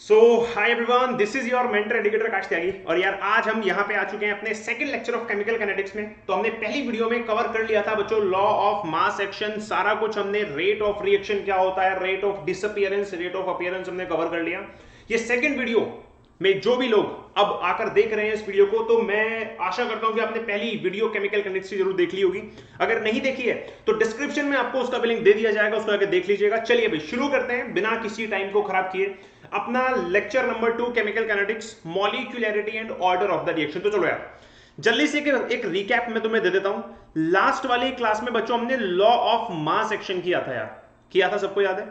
So hi everyone, this is your mentor educator Aakash Tyagi. और यार आज हम यहाँ पे आ चुके हैं अपने second lecture of chemical kinetics में। तो हमने पहली वीडियो में कवर कर लिया था बच्चों लॉ ऑफ मास एक्शन, सारा कुछ हमने, रेट ऑफ रिएक्शन क्या होता है, rate of disappearance, rate of appearance हमने कवर कर लिया। ये सेकंड वीडियो में जो भी लोग अब आकर देख रहे हैं इस वीडियो को, तो मैं आशा करता हूं कि आपने पहली वीडियो केमिकल काइनेटिक्स की जरूर देख ली होगी। अगर नहीं देखी है तो डिस्क्रिप्शन में आपको उसका भी लिंक दे दिया जाएगा, उसको आकर देख लीजिएगा। चलिए भाई शुरू करते हैं बिना किसी टाइम को खराब किए अपना lecture number 2 chemical kinetics, molecularity and order of the reaction. तो चलो यार जल्दी से एक रिकैप मैं तुम्हें दे देता हूं। लास्ट वाली क्लास में बच्चों हमने लॉ ऑफ मास एक्शन किया था यार, किया था, सबको याद है?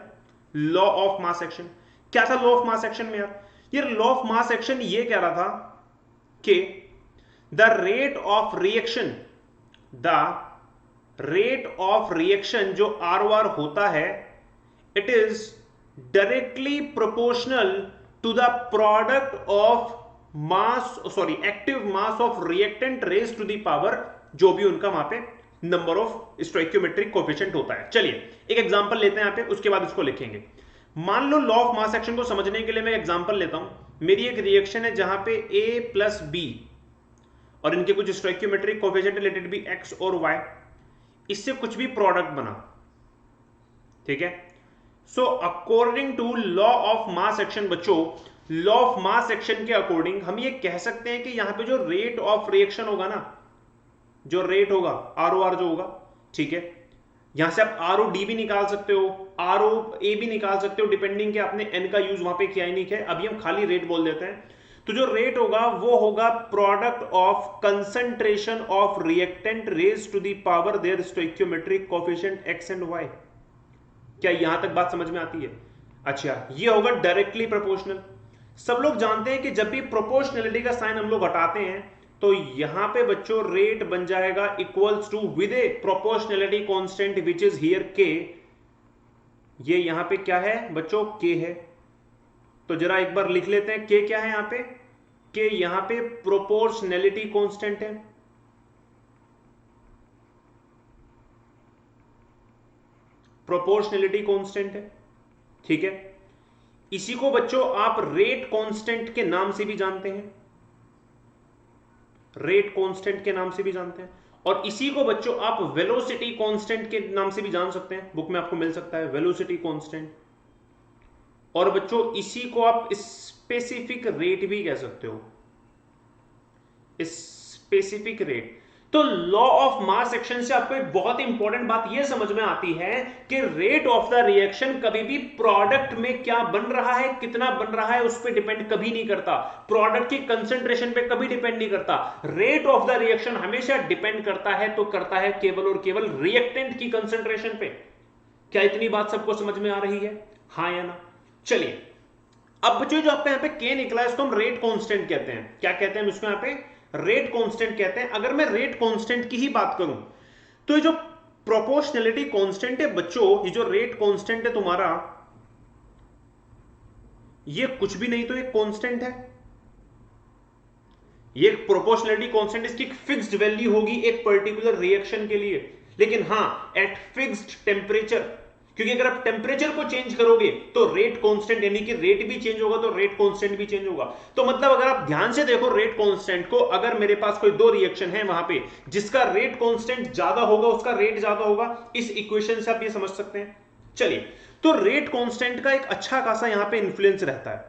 लॉ ऑफ मास एक्शन क्या था? लॉ ऑफ मास एक्शन में यार ये लॉ ऑफ मास एक्शन ये कह रहा था कि the rate of reaction, the rate of reaction जो आर ओ आर होता है, it is directly proportional to the product of mass, sorry active mass of reactant raise to the power, जो भी उनका वहां पे नंबर ऑफ स्टोइकियोमेट्रिक कोएफिशिएंट होता है। चलिए एक एग्जांपल लेते हैं यहां पे, उसके बाद इसको लिखेंगे। मान लो लॉ ऑफ मास एक्शन को समझने के लिए मैं एग्जांपल लेता हूं। मेरी एक रिएक्शन है जहां पे A प्लस बी और इनके कुछ स्टोइकियोमेट्रिक कोएफिशिएंट रिलेटेड भी X और Y, इससे कुछ भी प्रोडक्ट बना, ठीक है। So according to law of mass action बच्चों, लॉ ऑफ मास एक्शन के अकॉर्डिंग हम ये कह सकते हैं कि यहां पे जो रेट ऑफ रिएक्शन होगा ना, जो रेट होगा आर ओ आर जो होगा, ठीक है, यहां से आप आर ओ डी भी निकाल सकते हो, आर ओ ए भी निकाल सकते हो, डिपेंडिंग कि आपने एन का यूज वहां पे किया ही नहीं किया। अभी हम खाली रेट बोल देते हैं। तो जो रेट होगा वो होगा product of concentration of reactant raise to the power their stoichiometric coefficient X and Y. क्या यहां तक बात समझ में आती है? अच्छा, ये होगा डायरेक्टली प्रोपोर्शनल। सब लोग जानते हैं कि जब भी प्रोपोर्शनलिटी का साइन हम लोग हटाते हैं तो यहां पे बच्चों रेट बन जाएगा equals to with a proportionality constant which is here K. ये यहां पे क्या है बच्चों? के है। तो जरा एक बार लिख लेते हैं, के क्या है यहां पे? के यहां पे प्रोपोर्शनलिटी कांस्टेंट है। प्रोपोर्शनलिटी कांस्टेंट है, ठीक है। इसी को बच्चों आप रेट कांस्टेंट के नाम से भी जानते हैं, रेट कांस्टेंट के नाम से भी जानते हैं। और इसी को बच्चों आप वेलोसिटी कांस्टेंट के नाम से भी जान सकते हैं, बुक में आपको मिल सकता है वेलोसिटी कांस्टेंट। और बच्चों इसी को आप स्पेसिफिक रेट भी कह सकते हो, स्पेसिफिक रेट। तो लॉ ऑफ मास एक्शन से आपको एक बहुत इंपॉर्टेंट बात यह समझ में आती है कि रेट ऑफ द रिएक्शन कभी भी प्रोडक्ट में क्या बन रहा है, कितना बन रहा है, उस पर डिपेंड कभी नहीं करता। प्रोडक्ट की कंसंट्रेशन पे कभी डिपेंड नहीं करता। रेट ऑफ द रिएक्शन हमेशा डिपेंड करता है, तो करता है केवल और केवल रिएक्टेंट की कंसंट्रेशन पे। क्या इतनी बात सबको समझ में आ रही है? हाँ या ना? चलिए अब बच्चों जो आपका यहां पे के निकला है इसको हम रेट कांस्टेंट कहते हैं। क्या कहते हैं इसको? यहां पे रेट कांस्टेंट कहते हैं। अगर मैं रेट कांस्टेंट की ही बात करूं तो ये जो प्रोपोर्शनलिटी कांस्टेंट है बच्चों, ये जो रेट कांस्टेंट है तुम्हारा, ये कुछ भी नहीं तो एक कांस्टेंट है। ये प्रोपोर्शनलिटी कांस्टेंट, इसकी फिक्स्ड वैल्यू होगी एक पर्टिकुलर रिएक्शन के लिए, लेकिन हां एट फिक्स्ड टेम्परेचर। क्योंकि अगर आप टेम्परेचर को चेंज करोगे तो रेट कांस्टेंट, यानी कि रेट भी चेंज होगा तो रेट कांस्टेंट भी चेंज होगा। तो मतलब अगर आप ध्यान से देखो रेट कांस्टेंट को, अगर मेरे पास कोई दो रिएक्शन है वहां पे जिसका रेट कांस्टेंट ज्यादा होगा, उसका रेट ज्यादा होगा, इस इक्वेशन से आप ये समझ सकते हैं। चलिए, तो रेट कांस्टेंट का एक अच्छा खासा यहां पे इंफ्लुएंस रहता है,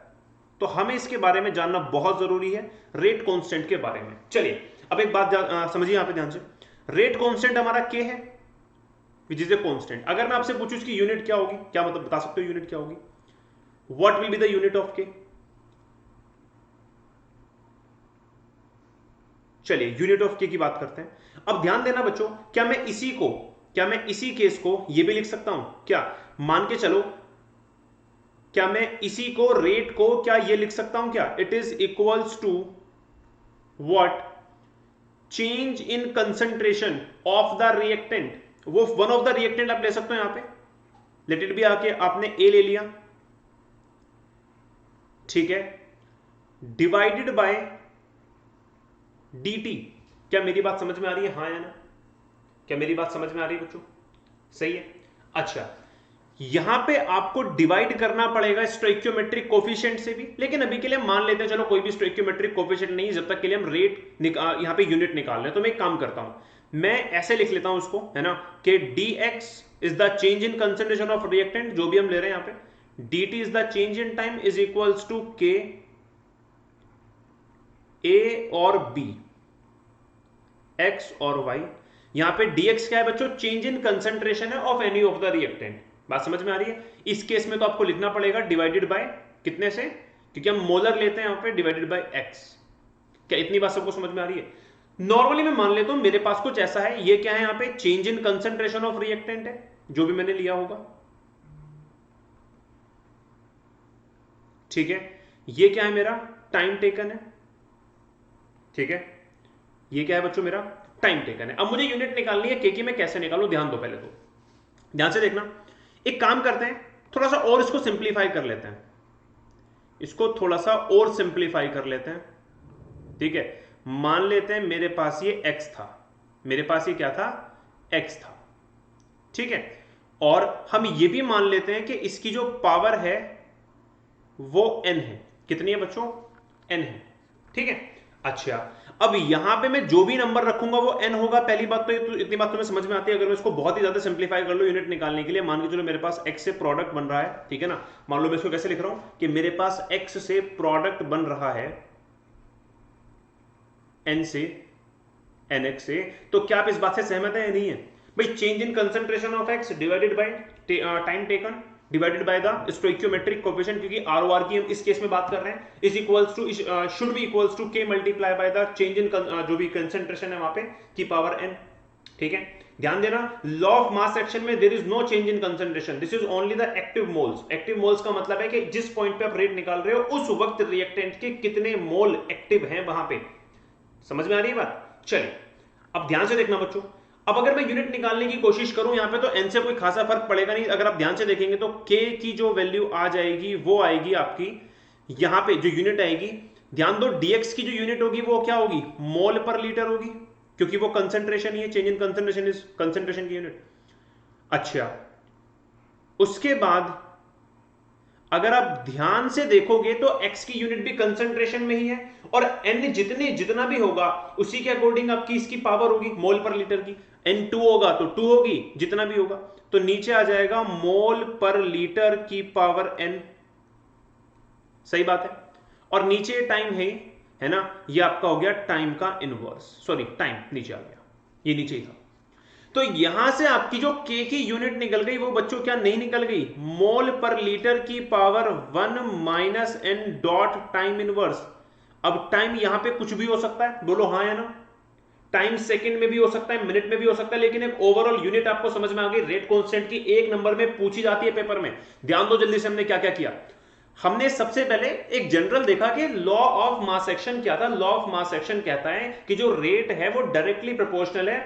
तो हमें इसके बारे में जानना बहुत जरूरी है, रेट कांस्टेंट के बारे में। चलिए अब एक बात समझिए यहां पे ध्यान से। रेट कांस्टेंट हमारा के है विच इज ए कांस्टेंट। अगर मैं आपसे पूछूं इसकी यूनिट क्या होगी, क्या मतलब बता सकते हो यूनिट क्या होगी? What will be the unit of के? चलिए यूनिट ऑफ के की बात करते हैं। अब ध्यान देना बच्चों, क्या मैं इसी केस को ये भी लिख सकता हूं क्या? मान के चलो, क्या मैं इसी को, रेट को, क्या ये लिख सकता हूं क्या? It is equals to what? Change in concentration of the reactant. वो वन ऑफ द रिएक्टेंट आप ले सकते हो यहां पे, लेट इट बी, आके आपने ए ले लिया, ठीक है, डिवाइडेड बाय dt। क्या मेरी बात समझ में आ रही है? हाँ या ना? क्या मेरी बात समझ में आ रही है बच्चों? सही है। अच्छा, यहां पे आपको डिवाइड करना पड़ेगा स्टोइकियोमेट्रिक कोफिशिएंट से भी, लेकिन अभी के लिए मान लेते हैं चलो कोई भी स्टोइकियोमेट्रिक कोफिशिएंट नहीं, जब तक के लिए हम रेट यहां पे यूनिट निकाल रहे हैं। तो मैं एक काम करता हूं, मैं ऐसे लिख लेता हूं उसको, है ना, कि dx is the change in concentration of reactant, जो भी हम ले रहे हैं यहां पे, dt is the change in time is equals to k a और b, x और y। यहां पे dx क्या है बच्चों, चेंज इन कंसंट्रेशन है of any of the reactant. बात समझ में आ रही है? इस केस में तो आपको लिखना पड़ेगा डिवाइडेड बाय कितने से, क्योंकि हम मोलर लेते हैं यहां पे, डिवाइडेड बाय x। क्या इतनी बात सबको समझ में आ रही है? नॉर्मली मैं मान लेता हूं मेरे पास कुछ ऐसा है, ये क्या है यहां पे, change in concentration of reactant है, जो भी मैंने लिया होगा, ठीक है। ये क्या है मेरा, टाइम टेकन है, ठीक है। ये क्या है बच्चों, मेरा टाइम टेकन है। अब मुझे यूनिट निकालनी है के की, मैं कैसे निकालूं, ध्यान दो पहले तो, ध्यान से देखना। एक काम करते हैं, थोड़ा सा और इसको सिंप्लीफाई कर लेते हैं, इसको थोड़ा सा और सिंप्लीफाई कर लेते हैं, ठीक है। मान लेते हैं मेरे पास ये x था, मेरे पास ये क्या था, x था, ठीक है। और हम ये भी मान लेते हैं कि इसकी जो पावर है वो n है। कितनी है बच्चों, n है, ठीक है। अच्छा, अब यहां पे मैं जो भी नंबर रखूंगा वो n होगा। पहली बात तो, इतनी बात तो मैं समझ में आती है। अगर मैं इसको बहुत ही ज्यादा सिंप्लीफाई कर लो यूनिट निकालने के लिए, मान के चलो मेरे पास x से प्रोडक्ट बन रहा है, ठीक है ना। मान लो मैं इसको कैसे लिख रहा हूं कि मेरे पास x से प्रोडक्ट बन रहा है n से, nx से, तो क्या आप इस बात से सहमत है या नहीं है भाई, change in concentration of x divided by time taken divided by the stoichiometric coefficient, क्योंकि आर की हम इस केस में बात कर रहे हैं, is equals to, should be equals to k multiply by the change in जो भी कंसंट्रेशन है वहां पे की पावर n, ठीक है। ध्यान देना, लॉ ऑफ मास सेक्शन में there is no change in concentration, this is only the active moles. Active moles का मतलब है कि जिस पॉइंट पे आप रेट निकाल रहे हो उस वक्त रिएक्टेंट के कितने मोल एक्टिव हैं वहां पे। समझ में आ रही है बात? चलिए अब ध्यान से देखना बच्चों, अब अगर मैं यूनिट निकालने की कोशिश करूं यहां पे, तो n से कोई खासा फर्क पड़ेगा नहीं। अगर आप ध्यान से देखेंगे तो k की जो वैल्यू आ जाएगी वो आएगी आपकी यहां पे, जो यूनिट आएगी, ध्यान दो, dx की जो यूनिट होगी वो क्या होगी, मोल पर लीटर होगी, क्योंकि वो कंसंट्रेशन ही है, change in concentration is concentration की यूनिट। अच्छा, उसके बाद अगर आप ध्यान से देखोगे तो x की यूनिट भी कंसंट्रेशन में ही है, और n जितना भी होगा उसी के अकॉर्डिंग आपकी इसकी पावर होगी मोल पर लीटर की। n2 होगा तो 2 होगी, जितना भी होगा, तो नीचे आ जाएगा मोल पर लीटर की पावर n। सही बात है। और नीचे टाइम है ना, ये आपका हो गया टाइम का इनवर्स, सॉरी टाइम नीचे आ गया, ये नीचे ही था। तो यहां से आपकी जो k की यूनिट निकल गई वो बच्चों क्या नहीं निकल गई, मोल पर लीटर की power 1 minus n dot time inverse. अब टाइम यहां पे कुछ भी हो सकता है, बोलो हाँ या ना। टाइम सेकंड में भी हो सकता है, मिनट में भी हो सकता है, लेकिन एक ओवरऑल यूनिट आपको समझ में आ गई। रेट कांस्टेंट की एक नंबर में पूछी जाती है पेपर में। ध्यान दो जल्दी से, हमने क्या क्या किया। हमने सबसे पहले एक जनरल देखा कि लॉ ऑफ मास एक्शन क्या था। लॉ ऑफ मास एक्शन कहता है कि जो रेट है वो डायरेक्टली प्रोपोर्शनल है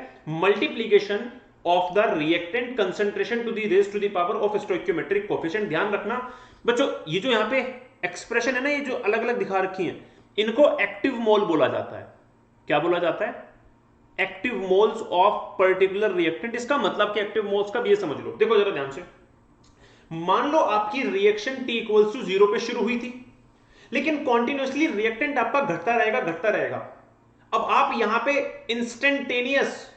multiplication of the reactant concentration to the raise to the power of stoichiometric coefficient. ध्यान रखना बच्चों, ये जो यहां पे एक्सप्रेशन है ना, ये जो अलग अलग दिखा रखी है, इनको एक्टिव मोल बोला जाता है। क्या बोला जाता है? Active moles of particular reactant. इसका मतलब कि एक्टिव मोल्स का भी ये समझ लो। देखो जरा ध्यान से, मान लो आपकी रिएक्शन t इक्वल्स टू 0 पे शुरू हुई थी, लेकिन कॉन्टिन्यूसली रिएक्टेंट आपका घटता रहेगा घटता रहेगा। अब आप यहां पे इंस्टेंटेनियस,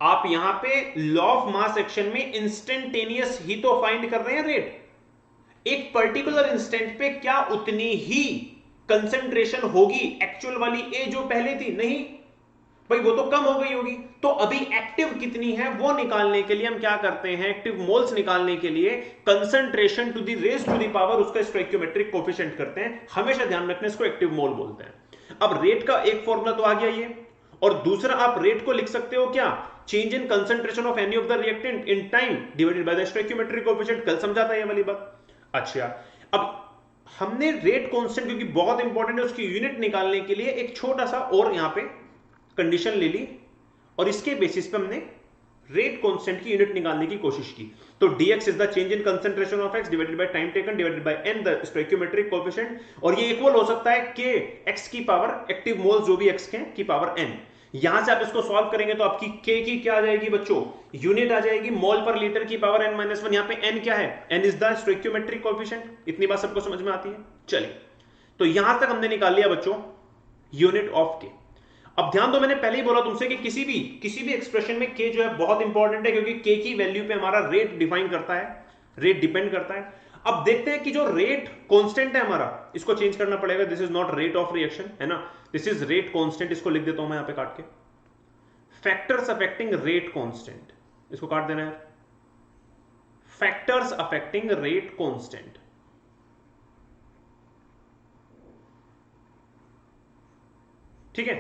आप यहां पे लॉ ऑफ मास एक्शन में इंस्टेंटेनियस ही तो फाइंड कर रहे हैं रेट। एक पर्टिकुलर इंस्टेंट पे क्या उतनी ही कंसंट्रेशन होगी एक्चुअल वाली ए जो पहले थी? नहीं भाई, वो तो कम हो गई होगी। तो अभी एक्टिव कितनी है वो निकालने के लिए हम क्या करते हैं, एक्टिव मोल्स निकालने के लिए concentration to the raise to the power उसका स्टोइकियोमेट्रिक कोएफिशिएंट करते हैं। हमेशा ध्यान रखना, इसको एक्टिव मोल बोलते हैं। अब रेट का एक फॉर्मूला तो आ गया ये, और दूसरा आप रेट को लिख सकते हो क्या, change in concentration of any of the reactant in time divided by the stoichiometric coefficient. कल समझा था ये वाली बात। अच्छा, अब हमने रेट कांस्टेंट, क्योंकि बहुत इंपॉर्टेंट है, उसकी यूनिट निकालने के लिए एक छोटा सा और यहां पे कंडीशन ले ली, और इसके बेसिस पे हमने रेट कांस्टेंट की यूनिट निकालने की कोशिश की। तो dx is the change in concentration of x divided by time taken divided bye n the stoichiometric coefficient, और ये इक्वल हो सकता है k x की पावर एक्टिव मोल्स जो भी x के की पावर n। यहां से आप इसको सॉल्व करेंगे तो आपकी के की क्या आ जाएगी बच्चों, यूनिट आ जाएगी मोल पर लीटर की पावर n-1। यहां पे n क्या है, n is the stoichiometric coefficient. इतनी बात सबको समझ में आती है। चलिए, तो यहां तक हमने निकाल लिया बच्चों यूनिट ऑफ के। अब ध्यान दो, मैंने पहले ही बोला तुमसे कि किसी भी एक्सप्रेशन में के जो है बहुत इंपॉर्टेंट है, क्योंकि के की वैल्यू पे हमारा रेट डिफाइन करता है, रेट डिपेंड करता है। अब देखते हैं कि जो रेट कांस्टेंट है हमारा, इसको चेंज करना पड़ेगा। This is not rate of reaction, है ना, दिस इज रेट कांस्टेंट। इसको लिख देता हूं मैं यहां पे काट के, फैक्टर्स अफेक्टिंग रेट कांस्टेंट, इसको काट देना है, फैक्टर्स अफेक्टिंग रेट कांस्टेंट। ठीक है,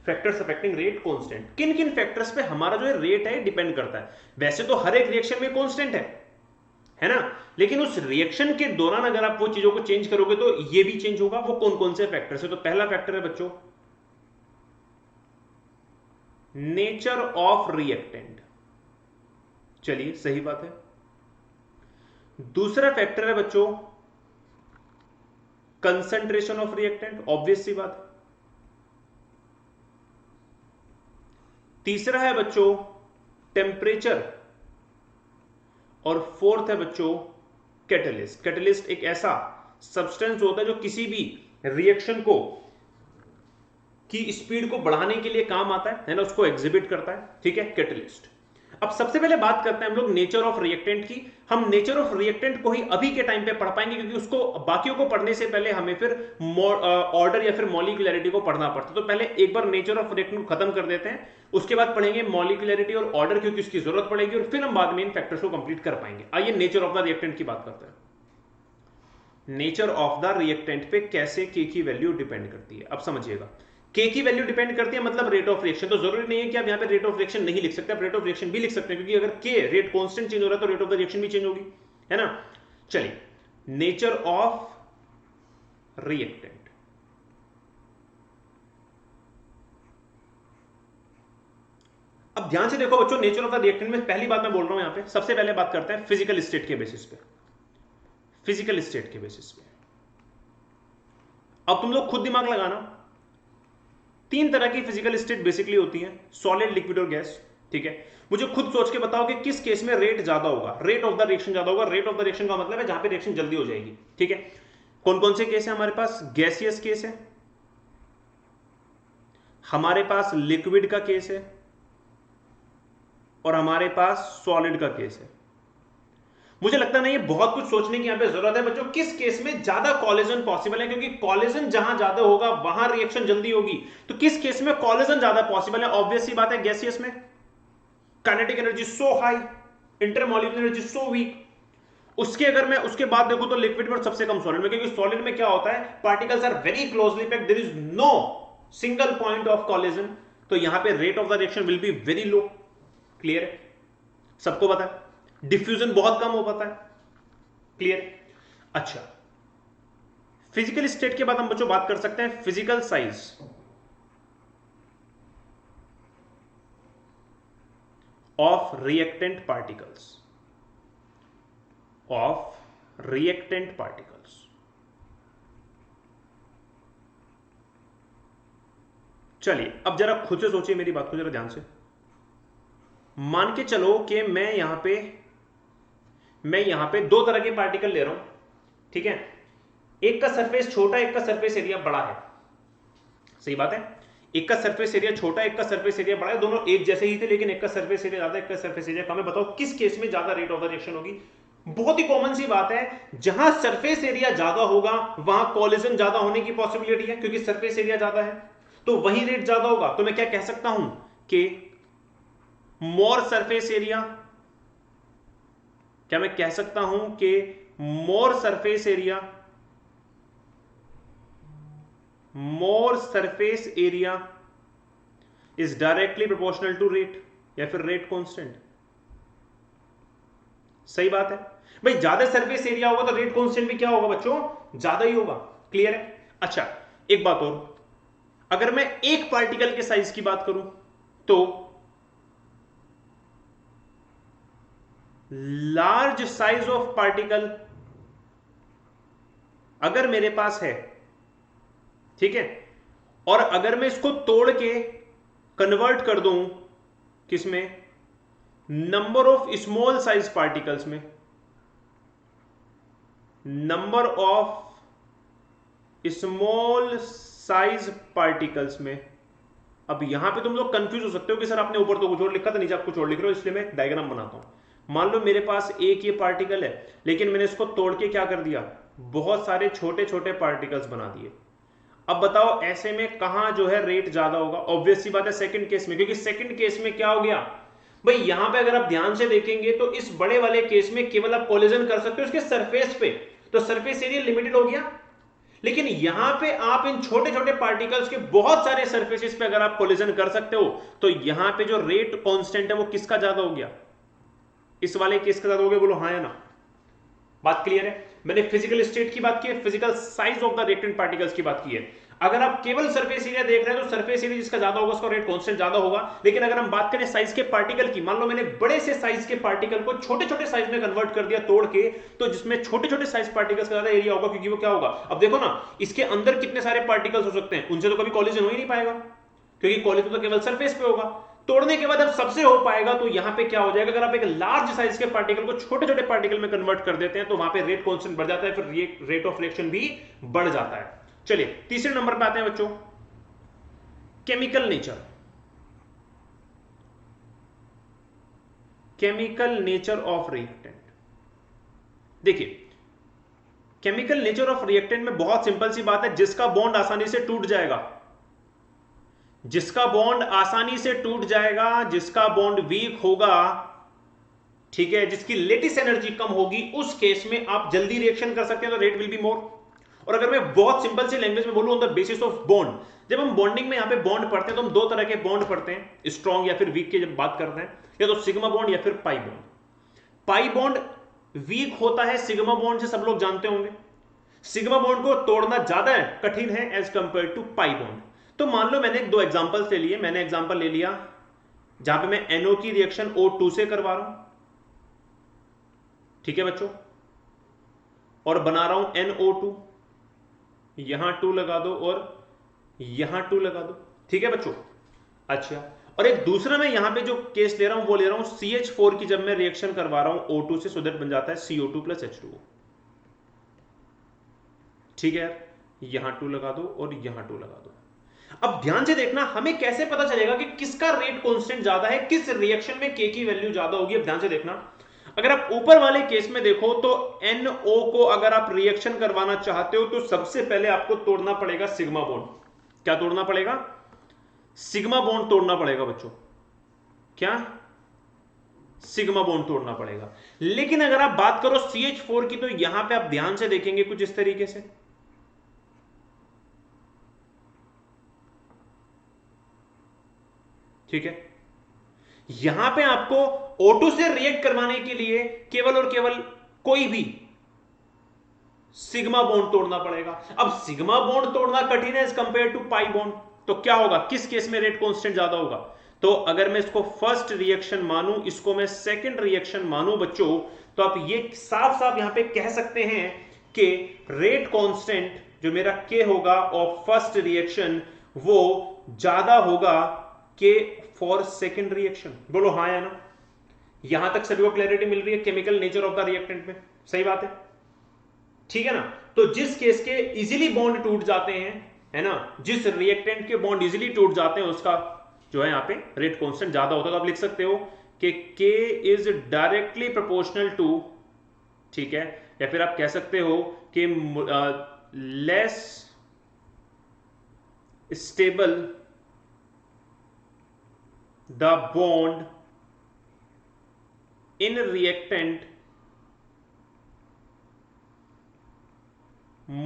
फैक्टर्स अफेक्टिंग रेट कांस्टेंट, किन किन फैक्टर्स पे हमारा जो है रेट है डिपेंड करता है। वैसे तो हर एक रिएक्शन में कांस्टेंट है ना, लेकिन उस रिएक्शन के दौरान अगर आप वो चीजों को चेंज करोगे तो ये भी चेंज होगा। वो कौन कौन से फैक्टर्स है, तो पहला फैक्टर है बच्चों नेचर ऑफ रिएक्टेंट, चलिए सही बात है। दूसरा फैक्टर है बच्चों कंसंट्रेशन ऑफ रिएक्टेंट, ऑब्वियस सी बात है। तीसरा है बच्चों टेम्परेचर, और फोर्थ है बच्चों कैटलिस्ट। कैटलिस्ट एक ऐसा सब्सटेंस होता है जो किसी भी रिएक्शन को की स्पीड को बढ़ाने के लिए काम आता है ना, उसको एग्जिबिट करता है। ठीक है, कैटलिस्ट। अब सबसे पहले बात करते हैं हम लोग नेचर ऑफ रिएक्टेंट की। हम नेचर ऑफ रिएक्टेंट को ही अभी के टाइम पे पढ़ पाएंगे, क्योंकि उसको बाकियों को पढ़ने से पहले हमें फिर ऑर्डर या फिर मॉलिक्यूलरिटी को पढ़ना पड़ता है। तो पहले एक बार नेचर ऑफ रिएक्टेंट को खत्म कर देते हैं, उसके बाद पढ़ेंगे मॉलिक्यूलरिटी और ऑर्डर, क्योंकि उसकी जरूरत पड़ेगी, और फिर हम बाद में इन फैक्टर्स को कंप्लीट कर पाएंगे। आइए नेचर ऑफ द रिएक्टेंट की बात करते हैं। नेचर ऑफ द रिएक्टेंट पे कैसे के की वैल्यू डिपेंड करती है, अब समझिएगा। के की वैल्यू डिपेंड करती है मतलब रेट ऑफ रिएक्शन। तो जरूरी नहीं है कि आप यहां पे रेट ऑफ रिएक्शन नहीं लिख सकते, आप रेट ऑफ रिएक्शन भी लिख सकते हैं, क्योंकि अगर के रेट कांस्टेंट चेंज हो रहा है तो रेट ऑफ द रिएक्शन भी चेंज होगी, है ना। चलिए, नेचर ऑफ रिएक्टेंट, अब ध्यान से देखो बच्चों, नेचर ऑफ द रिएक्टेंट में पहली बात मैं बोल रहा हूं यहां पे, सबसे पहले बात करते हैं फिजिकल स्टेट के बेसिस पे। फिजिकल स्टेट के बेसिस पे अब तुम लोग खुद दिमाग लगाना। तीन तरह की फिजिकल स्टेट बेसिकली होती है, सॉलिड, लिक्विड और गैस। ठीक है, मुझे खुद सोच के बताओ कि किस केस में रेट ज्यादा होगा, रेट ऑफ द रिएक्शन ज्यादा होगा। रेट ऑफ द रिएक्शन का मतलब है जहां पे रिएक्शन जल्दी हो जाएगी। ठीक है, कौन कौन से केस है हमारे पास, गैसियस केस है, हमारे पास लिक्विड का केस है, और हमारे पास सॉलिड का केस है। मुझे लगता नहीं है बहुत कुछ सोचने की यहां पे जरूरत है बच्चों, किस केस में ज्यादा कॉलिजन पॉसिबल है, क्योंकि कॉलिजन जहां ज्यादा होगा वहां रिएक्शन जल्दी होगी। तो किस केस में कॉलिजन ज्यादा पॉसिबल है, ऑब्वियस सी बात है गैसियस में। Kinetic energy so high, intermolecular energy so weak. उसके अगर मैं उसके बाद देखूं तो लिक्विड में सबसे कम सॉलिड में, क्योंकि सॉलिड में क्या होता है, particles are very closely packed, there is no single point of collision. तो यहां पे rate of the reaction will be very low. Clear है, सबको पता है, डिफ्यूजन बहुत कम हो पाता है। क्लियर। अच्छा, फिजिकल स्टेट के बाद हम बच्चों बात कर सकते हैं physical size of reactant particles, of reactant particles. चलिए अब जरा खुद से सोचिए मेरी बात को जरा ध्यान से। मान के चलो कि मैं यहां पे दो तरह के पार्टिकल ले रहा हूं। ठीक है, एक का सरफेस छोटा, एक का सरफेस एरिया बड़ा है। सही बात है, एक का सरफेस एरिया छोटा, एक का सरफेस एरिया बड़ा है। दोनों एक जैसे ही थे, लेकिन एक का सरफेस एरिया ज्यादा, एक का सरफेस एरिया कम है। बताओ किस केस में ज्यादा रेट ऑफ द रिएक्शन होगी। बहुत ही कॉमन सी बात है, जहां सरफेस एरिया ज्यादा होगा वहां कॉलिजन ज्यादा होने की पॉसिबिलिटी है, क्योंकि सरफेस एरिया ज्यादा है, तो वही रेट ज्यादा होगा। तो मैं क्या कह सकता हूं कि मोर सरफेस एरिया, क्या मैं कह सकता हूं कि more surface area is directly proportional to rate, या फिर रेट कांस्टेंट। सही बात है भाई, ज्यादा सरफेस एरिया होगा तो रेट कांस्टेंट भी क्या होगा बच्चों, ज्यादा ही होगा। क्लियर है। अच्छा, एक बात और, अगर मैं एक पार्टिकल के साइज की बात करूं तो लार्ज साइज ऑफ पार्टिकल अगर मेरे पास है, ठीक है, और अगर मैं इसको तोड़ के कन्वर्ट कर दूं किसमें, number of small size particles में, number of small size particles में। अब यहां पे तुम लोग कंफ्यूज हो सकते हो कि सर आपने ऊपर तो कुछ और लिखा था, नीचे आप कुछ और लिख रहे हो, इसलिए मैं डायग्राम बनाता हूं। मान लो मेरे पास एक ये पार्टिकल है, लेकिन मैंने इसको तोड़ के क्या कर दिया, बहुत सारे छोटे छोटे पार्टिकल्स बना दिए। अब बताओ ऐसे में कहां जो है रेट ज्यादा होगा? ऑब्वियस सी बात है सेकंड केस में, क्योंकि सेकंड केस में क्या हो गया भाई, यहां पे अगर आप ध्यान से देखेंगे तो इस बड़े वाले केस में केवल आप कोलिजन कर सकते हो उसके सरफेस पे, तो सरफेस एरिया लिमिटेड हो गया। लेकिन यहां पे आप इन छोटे छोटे पार्टिकल्स के बहुत सारे सरफेसेस पे अगर आप कोलिजन कर सकते हो, तो यहां पे जो रेट कांस्टेंट है वो किसका ज्यादा हो गया, इस वाले केस का ज्यादा हो गया। बोलो हाँ या ना, बात क्लियर है? मैंने फिजिकल स्टेट की बात की है, physical size of the reactant particles की बात की है। अगर आप केवल सरफेस एरिया देख रहे हैं तो सरफेस एरिया जिसका ज्यादा होगा उसका रेट कांस्टेंट ज्यादा होगा। लेकिन अगर हम बात करें साइज के पार्टिकल की, मान लो मैंने बड़े से साइज के पार्टिकल को छोटे छोटे साइज में कन्वर्ट कर दिया तोड़ के, तो जिसमें छोटे छोटे साइज पार्टिकल्स का ज्यादा एरिया होगा, क्योंकि वो क्या होगा, अब देखो ना इसके अंदर कितने सारे पार्टिकल्स हो सकते हैं, उनसे तो कभी कोलिजन हो ही नहीं पाएगा, क्योंकि कोलिजन तो केवल सरफेस पे होगा। तोड़ने के बाद अब सबसे हो पाएगा, तो यहां पे क्या हो जाएगा, अगर आप एक लार्ज साइज के पार्टिकल को छोटे छोटे पार्टिकल में कन्वर्ट कर देते हैं तो वहां पे रेट कांस्टेंट बढ़ जाता है, फिर रेट ऑफ रिएक्शन भी बढ़ जाता है। चलिए तीसरे नंबर पे आते हैं बच्चों, chemical nature. Chemical nature of reactant. देखिए केमिकल नेचर ऑफ रिएक्टेंट में बहुत सिंपल सी बात है, जिसका बॉन्ड आसानी से टूट जाएगा, जिसका बॉन्ड आसानी से टूट जाएगा, जिसका बॉन्ड वीक होगा, ठीक है, जिसकी लेटिस एनर्जी कम होगी, उस केस में आप जल्दी रिएक्शन कर सकते हैं, तो रेट विल बी मोर। और अगर मैं बहुत सिंपल सी लैंग्वेज में बोलूं, on the basis of bond, जब हम बॉन्डिंग में यहां पे बॉन्ड पढ़ते हैं तो हम दो तरह के बॉन्ड पढ़ते हैं, स्ट्रॉन्ग या फिर वीक की जब बात करते हैं, या तो सिग्मा बॉन्ड या फिर pi bond. Pi bond weak होता है सिग्मा बॉन्ड से, सब लोग जानते होंगे। सिग्मा बॉन्ड को तोड़ना ज्यादा कठिन है as compare to pi bond. तो मान लो मैंने दो एग्जांपल्स ले लिए, मैंने एग्जांपल ले लिया जहां पे मैं NO की रिएक्शन O2 से करवा रहा हूं, ठीक है बच्चों, और बना रहा हूं NO2, यहां 2 लगा दो और यहां 2 लगा दो, ठीक है बच्चों। अच्छा, और एक दूसरा मैं यहां पे जो केस ले रहा हूं वो ले रहा हूं CH4 की, जब मैं रिएक्शन करवा रहा हूं O2 से, सो दैट बन जाता है CO2 प्लस H2O, ठीक है यार, यहां 2 लगा दो और यहां 2 लगा दो। अब ध्यान से देखना, हमें कैसे पता चलेगा कि किसका रेट कांस्टेंट ज्यादा है, किस रिएक्शन में K की वैल्यू ज्यादा होगी। अब ध्यान से देखना, अगर आप ऊपर वाले केस में देखो तो NO को अगर आप रिएक्शन करवाना चाहते हो तो सबसे पहले आपको तोड़ना पड़ेगा सिग्मा बॉन्ड। क्या तोड़ना पड़ेगा? सिग्मा बॉन्ड तोड़ना पड़ेगा बच्चों। क्या? सिग्मा बॉन्ड तोड़ना पड़ेगा। लेकिन अगर आप बात करो CH4 की, तो यहां पे आप ध्यान से देखेंगे कुछ इस तरीके से, ठीक है, यहां पे आपको O2 से रिएक्ट करवाने के लिए केवल और केवल कोई भी सिग्मा बॉन्ड तोड़ना पड़ेगा। अब सिग्मा बॉन्ड तोड़ना कठिन है as compare to pi bond, तो क्या होगा, किस केस में रेट कांस्टेंट ज्यादा होगा? तो अगर मैं इसको फर्स्ट रिएक्शन मानूं, इसको मैं सेकंड रिएक्शन मानूं बच्चों, तो आप ये साफ साफ यहां पे कह सकते हैं कि रेट कांस्टेंट जो मेरा K होगा ऑफ फर्स्ट रिएक्शन वो ज्यादा होगा K फॉर सेकंड रिएक्शन। बोलो हाँ या ना? यहां तक सभी को क्लैरिटी मिल रही है chemical nature of the reactant में? सही बात है, ठीक है ना? तो जिस केस के इजीली बॉन्ड टूट जाते हैं, है ना, जिस रिएक्टेंट के बॉन्ड इजीली टूट जाते हैं उसका जो है यहां पे रेट कांस्टेंट ज्यादा होता है। तो आप लिख सकते हो कि K is directly proportional to, ठीक है, या फिर आप कह सकते हो कि less stable the bond in reactant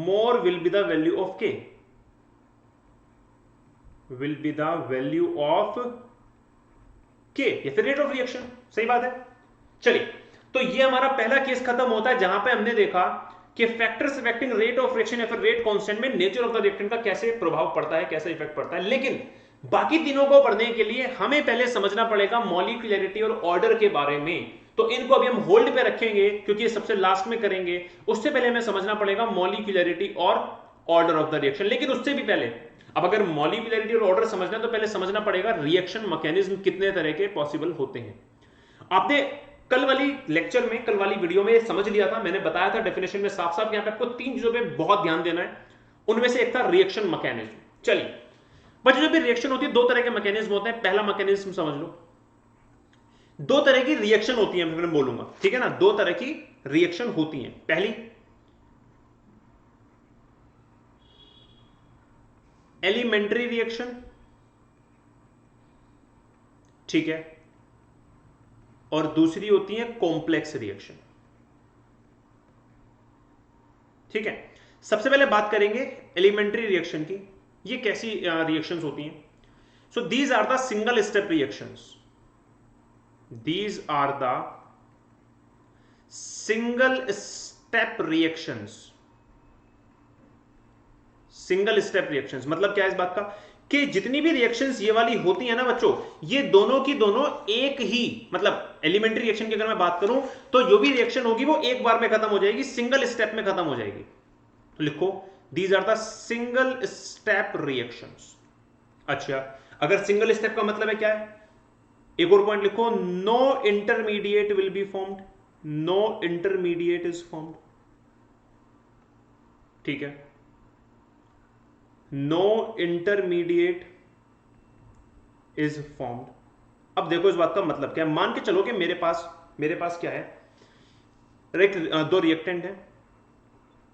more will be the value of K, will be the value of K, या फिर रेट ऑफ रिएक्शन। सही बात है। चलिए, तो ये हमारा पहला केस खत्म होता है जहां पे हमने देखा कि factors affecting rate of reaction या फिर रेट कांस्टेंट में नेचर ऑफ द रिएक्टेंट का कैसे प्रभाव पड़ता है, कैसे इफेक्ट पड़ता है। लेकिन बाकी तीनों को पढ़ने के लिए हमें पहले समझना पड़ेगा मॉलिक्यूलरिटी और ऑर्डर के बारे में। तो इनको अभी हम होल्ड पे रखेंगे क्योंकि ये सबसे लास्ट में करेंगे। उससे पहले हमें समझना पड़ेगा मॉलिक्यूलरिटी और ऑर्डर ऑफ द रिएक्शन। लेकिन उससे भी पहले अब अगर मॉलिक्यूलरिटी और ऑर्डर समझना है तो पहले समझना पड़ेगा रिएक्शन मैकेनिज्म कितने तरह के पॉसिबल होते हैं। आपने कल वाली लेक्चर में, कल वाली वीडियो में समझ लिया था, मैंने बताया था डेफिनेशन में साफ साफ, यहां पे आपको 3 चीजों पे बहुत ध्यान देना है। उनमें से एक था रिएक्शन मैकेनिज्म। चलिए, बट जो भी रिएक्शन होती है, 2 तरह के मैकेनिज्म होते हैं। पहला मैकेनिज्म समझ लो, 2 तरह की रिएक्शन होती है, मैं बोलूंगा, ठीक है ना। 2 तरह की रिएक्शन होती हैं। पहली एलिमेंट्री रिएक्शन, ठीक है, और दूसरी होती है कॉम्प्लेक्स रिएक्शन, ठीक है। सबसे पहले बात करेंगे एलिमेंट्री रिएक्शन की। ये कैसी रिएक्शंस होती हैं? So these are the single step reactions, these are the single step reactions. Single step reactions मतलब क्या है इस बात का, कि जितनी भी रिएक्शंस ये वाली होती है ना बच्चों, ये दोनों की दोनों एक ही, मतलब एलिमेंट्री रिएक्शन की अगर मैं बात करूं तो जो भी रिएक्शन होगी वो एक बार में खत्म हो जाएगी, सिंगल स्टेप में खत्म हो जाएगी। तो लिखो, these are the single step reactions. अच्छा, अगर सिंगल स्टेप का मतलब है क्या है, एक और पॉइंट लिखो, no intermediate will be formed, no intermediate is formed, ठीक है, नो इंटरमीडिएट इज फॉर्म्ड। अब देखो इस बात का मतलब क्या है। मान के चलो कि मेरे पास क्या है, दो रिएक्टेंट है,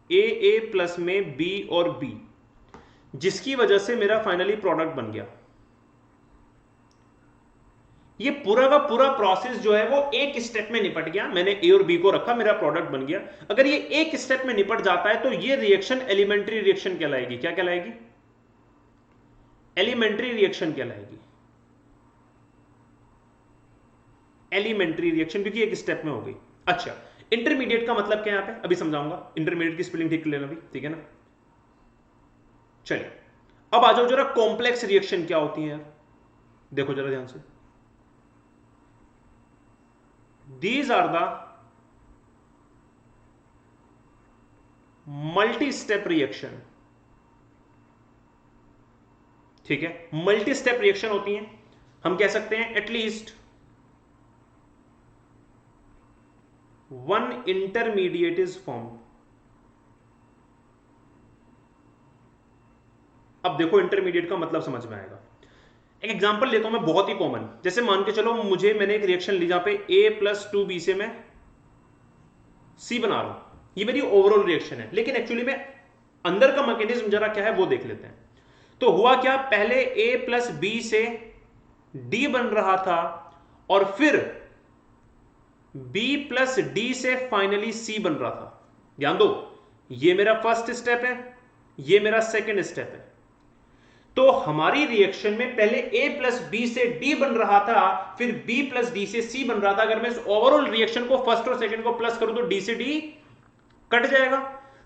ए प्लस में बी और बी, जिसकी वजह से मेरा फाइनली प्रोडक्ट बन गया। ये पूरा का पूरा प्रोसेस जो है वो एक स्टेप में निपट गया। मैंने ए और बी को रखा, मेरा प्रोडक्ट बन गया। अगर ये एक स्टेप में निपट जाता है तो ये रिएक्शन एलिमेंट्री रिएक्शन कहलाएगी। क्या कहलाएगी? एलिमेंट्री रिएक्शन कहलाएगी। एलिमेंट्री रिएक्शन, क्योंकि एक स्टेप में हो गई। अच्छा, इंटरमीडिएट का मतलब क्या है यहां पे, अभी समझाऊंगा। इंटरमीडिएट की स्पेलिंग ठीक कर लेना भी, ठीक है ना। चलिए, अब आ जाओ जरा, कॉम्प्लेक्स रिएक्शन क्या होती है यार, देखो जरा ध्यान से। These are the multi step reaction, ठीक है। मल्टी स्टेप रिएक्शन होती हैं। हम कह सकते हैं at least one intermediate is formed. अब देखो इंटरमीडिएट का मतलब समझ में आएगा। एक एग्जांपल लेता हूं मैं, बहुत ही कॉमन। जैसे मान के चलो मैंने एक रिएक्शन ली जहां पे a प्लस 2b से मैं c बना रहा हूं। ये मेरी ओवरऑल रिएक्शन है, लेकिन एक्चुअली में अंदर का मैकेनिज्म जरा क्या है वो देख लेते हैं। तो हुआ क्या, पहले a प्लस बी से d बन रहा था, और फिर b प्लस डी से फाइनली c बन रहा था। ध्यान दो, ये मेरा फर्स्ट स्टेप है, ये मेरा सेकेंड स्टेप है। तो हमारी रिएक्शन में पहले a प्लस बी से d बन रहा था, फिर b प्लस डी से c बन रहा था। अगर मैं इस ओवरऑल रिएक्शन को फर्स्ट और सेकंड को प्लस करूं तो d से d कट जाएगा।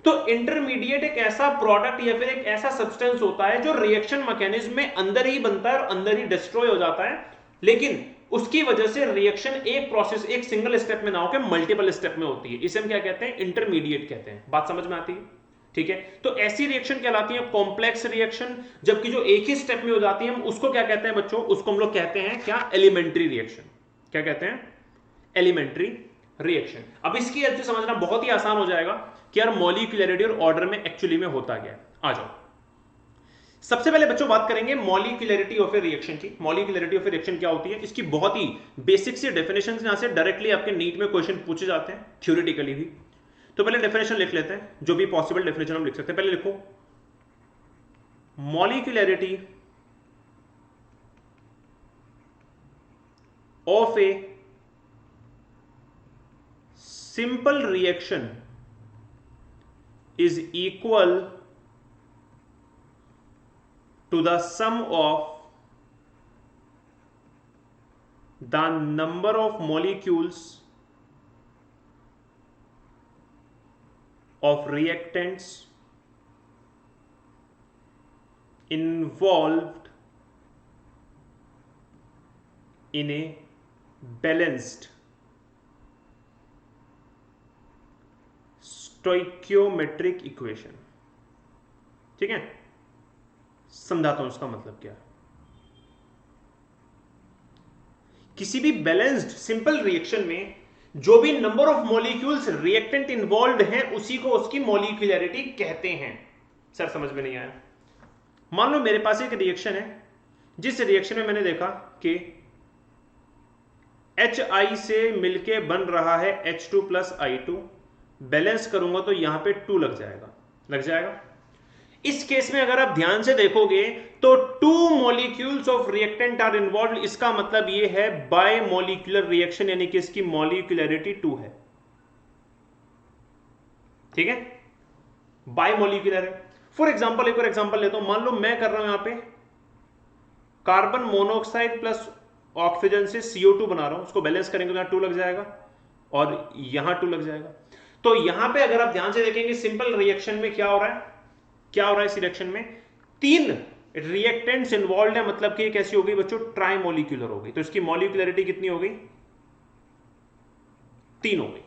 तो इंटरमीडिएट एक ऐसा प्रोडक्ट या फिर एक ऐसा सब्सटेंस होता है जो रिएक्शन मैकेनिज्म में अंदर ही बनता है और अंदर ही डिस्ट्रॉय हो जाता है, लेकिन उसकी वजह से रिएक्शन एक प्रोसेस, एक सिंगल स्टेप में ना होकर मल्टीपल स्टेप में होती है। इसे हम क्या कहते हैं? इंटरमीडिएट कहते हैं। बात समझ में आती है? ठीक है। तो ऐसी रिएक्शन कहलाती है कॉम्प्लेक्स रिएक्शन, जबकि जो एक ही स्टेप में हो जाती है हम उसको क्या कहते हैं बच्चों? उसको हम लोग कहते हैं क्या? Elementary reaction. क्या कहते हैं? Elementary reaction. अब इसकी हेल्प से समझना बहुत ही आसान हो जाएगा कि यार मॉलिक्यूलरिटी और ऑर्डर में एक्चुअली में होता क्या है। आ जाओ, सबसे पहले बच्चों बात करेंगे मॉलिक्यूलरिटी ऑफ ए रिएक्शन की। मॉलिक्यूलरिटी ऑफ ए रिएक्शन क्या होती है, इसकी बहुत ही बेसिक सी डेफिनेशन यहां से डायरेक्टली आपके नीट में क्वेश्चन पूछे जाते हैं, थ्योरेटिकली भी। तो पहले डेफिनेशन लिख लेते हैं, जो भी पॉसिबल डेफिनेशन हम लिख सकते हैं। पहले लिखो, molecularity of a simple reaction is equal to the sum of the number of molecules of reactants involved in a balanced stoichiometric equation. ठीक है, समझाता हूं इसका मतलब क्या है। किसी भी बैलेंस्ड सिंपल रिएक्शन में जो भी number of molecules reactant involve हैं उसी को उसकी मॉलिक्यूलरिटी कहते हैं। सर समझ में नहीं आया? मान लो मेरे पास एक रिएक्शन है, जिस रिएक्शन में मैंने देखा कि HI से मिलके बन रहा है H2 प्लस I2, बैलेंस करूंगा तो यहां पे 2 लग जाएगा। इस केस में अगर आप ध्यान से देखोगे तो 2 molecules of reactant are involve, इसका मतलब ये है बाय मॉलिक्यूलर रिएक्शन, यानी कि इसकी मॉलिक्यूलरिटी 2 है। ठीक है, बाय मॉलिक्यूलर है। फॉर एग्जांपल एक और एग्जांपल लेता हूं, मान लो मैं कर रहा हूं यहां पे कार्बन मोनोऑक्साइड प्लस ऑक्सीजन से CO2 बना रहा हूं, उसको बैलेंस करेंगे तो यहां 2 लग जाएगा और यहां 2 लग जाएगा। तो यहां पे अगर आप ध्यान से देखेंगे सिंपल रिएक्शन में क्या हो रहा है इस रिएक्शन में 3 रिएक्टेंट्स इन्वॉल्व है, मतलब कि कैसी हो गई बच्चों, ट्राइमोलिक्यूलर हो गई। तो इसकी मॉलिक्यूलरिटी कितनी हो गई, 3 हो गई।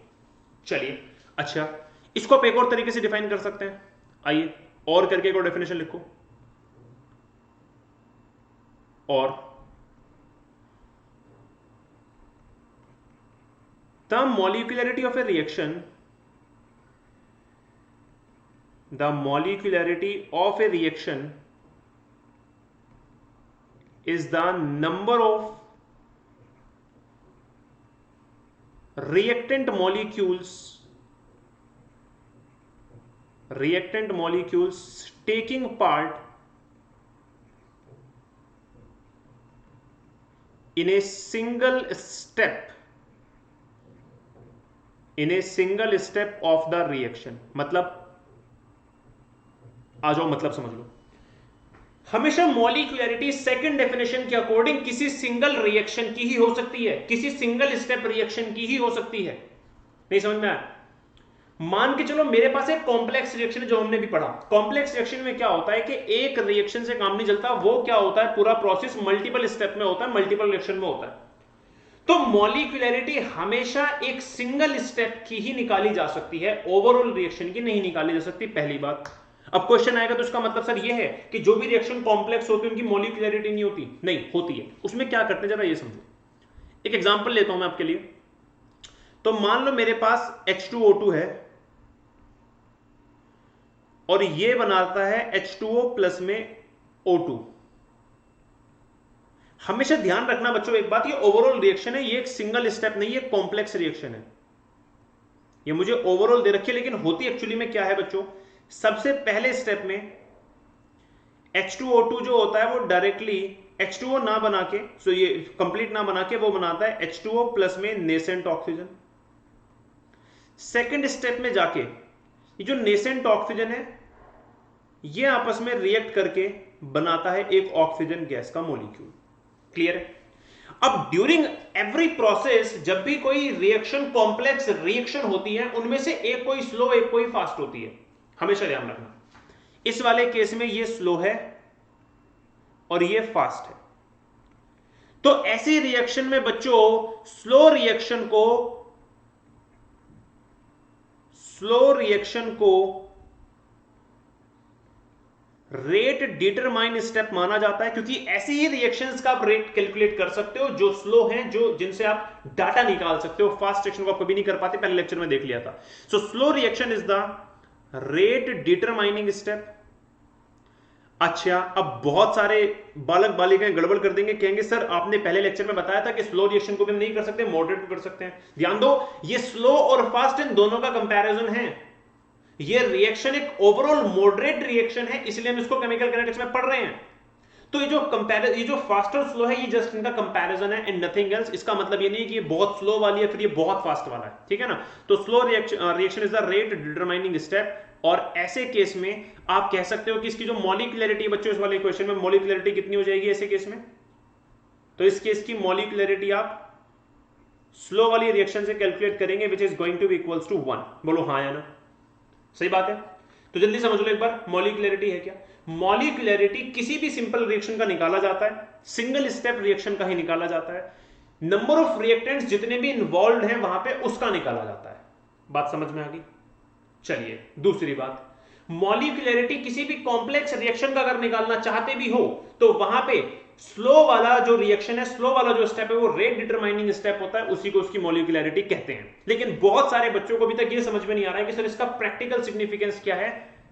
चलिए अच्छा, इसको आप एक और तरीके से डिफाइन कर सकते हैं। आइए और करके एक और डेफिनेशन लिखो, और the molecularity of a reaction is the number of reactant molecules taking part in a single step of the reaction। मतलब आ जाओ, मतलब समझ लो, हमेशा मॉलिक्यूलरिटी सेकंड डेफिनेशन के अकॉर्डिंग किसी सिंगल रिएक्शन की ही हो सकती है, किसी सिंगल स्टेप रिएक्शन की ही हो सकती है। नहीं समझ में आया? मान के चलो मेरे पास एक कॉम्प्लेक्स रिएक्शन जो हमने भी पढ़ा, कॉम्प्लेक्स रिएक्शन में क्या होता है कि एक रिएक्शन से काम नहीं चलता, वो क्या होता है, पूरा प्रोसेस मल्टीपल स्टेप में होता है, मल्टीपल रिएक्शन में होता है। तो मॉलिक्यूलरिटी हमेशा एक सिंगल स्टेप की ही निकाली जा सकती है, ओवरऑल रिएक्शन की नहीं निकाली जा सकती, पहली बात। अब क्वेश्चन आएगा तो इसका मतलब सर ये है कि जो भी रिएक्शन कॉम्प्लेक्स होती है उनकी मॉलिक्यूलरिटी नहीं होती? नहीं होती है। उसमें क्या करते हैं जरा ये समझो। एक एग्जांपल लेता हूं मैं आपके लिए। तो मान लो मेरे पास H2O2 है और ये बनाता है H2O प्लस में O2। हमेशा ध्यान रखना बच्चों एक बात, ये ओवरऑल रिएक्शन है, ये एक सिंगल स्टेप नहीं है, कॉम्प्लेक्स रिएक्शन है। ये मुझे ओवरऑल दे रखी है, लेकिन होती एक्चुअली में क्या है बच्चों, सबसे पहले स्टेप में H2O2 जो होता है वो डायरेक्टली H2O ना बना के, सो ये कंप्लीट ना बना के, वो बनाता है H2O प्लस में नेसेंट ऑक्सीजन। सेकेंड स्टेप में जाके ये जो नेसेंट ऑक्सीजन है ये आपस में रिएक्ट करके बनाता है एक ऑक्सीजन गैस का मॉलिक्यूल। क्लियर है? अब ड्यूरिंग एवरी प्रोसेस जब भी कोई रिएक्शन कॉम्प्लेक्स रिएक्शन होती है, उनमें से एक कोई स्लो एक कोई फास्ट होती है, हमेशा ध्यान रखना। इस वाले केस में ये स्लो है और ये फास्ट है। तो ऐसी रिएक्शन में बच्चों स्लो रिएक्शन को रेट डिटरमाइन स्टेप माना जाता है, क्योंकि ऐसी ही रिएक्शंस का आप रेट कैलकुलेट कर सकते हो जो स्लो हैं, जो जिनसे आप डाटा निकाल सकते हो। फास्ट रिएक्शन को आप कभी नहीं कर पाते, पहले लेक्चर में देख लिया था। So slow reaction is the rate determining step. अच्छा, अब बहुत सारे बालक बालिकाएं गड़बड़ कर देंगे, कहेंगे सर आपने पहले लेक्चर में बताया था कि स्लो रिएक्शन को भी हम नहीं कर सकते, मॉडरेट को कर सकते हैं। ध्यान दो, ये स्लो और फास्ट इन दोनों का कंपैरिजन है। ये रिएक्शन एक ओवरऑल मॉडरेट रिएक्शन है, इसलिए हम इसको केमिकल काइनेटिक्स में पढ़ रहे हैं। तो ये जो फास्ट और स्लो है ये जस्ट इनका कंपैरिजन है एंड नथिंग एल्स। इसका मतलब ये नहीं कि ये बहुत स्लो वाली है फिर ये बहुत फास्ट वाला है, ठीक है ना। तो slow reaction is the rate determining step. और ऐसे केस में आप कह सकते हो कि इसकी जो मॉलिक्यूलरिटी बच्चों इस वाले क्वेश्चन में मॉलिक्यूलरिटी कितनी हो जाएगी ऐसे केस में, तो इस केस की मॉलिक्यूलरिटी आप स्लो वाली रिएक्शन से कैलकुलेट करेंगे which is going to be equals to 1। बोलो हाँ या ना, सही बात है। तो जल्दी समझ लो एक बार मॉलिक्यूलरिटी है क्या। मॉलिक्यूलरिटी किसी भी सिंपल रिएक्शन का निकाला जाता है, सिंगल स्टेप रिएक्शन का ही निकाला जाता है। नंबर ऑफ रिएक्टेंट्स जितने भी इन्वॉल्व हैं वहां पे उसका निकाला जाता है। बात समझ में आ गई? चलिए दूसरी बात, मॉलिक्यूलरिटी किसी भी कॉम्प्लेक्स रिएक्शन का अगर निकालना चाहते भी हो तो वहां पे स्लो वाला जो रिएक्शन है, स्लो वाला जो स्टेप है, वो रेट डिटरमाइनिंग स्टेप होता है, उसी को उसकी मॉलिक्यूलरिटी कहते हैं। लेकिन बहुत सारे बच्चों को अभी तक ये समझ में नहीं आ रहा है कि सर इसका प्रैक्टिकल सिग्निफिकेंस क्या है,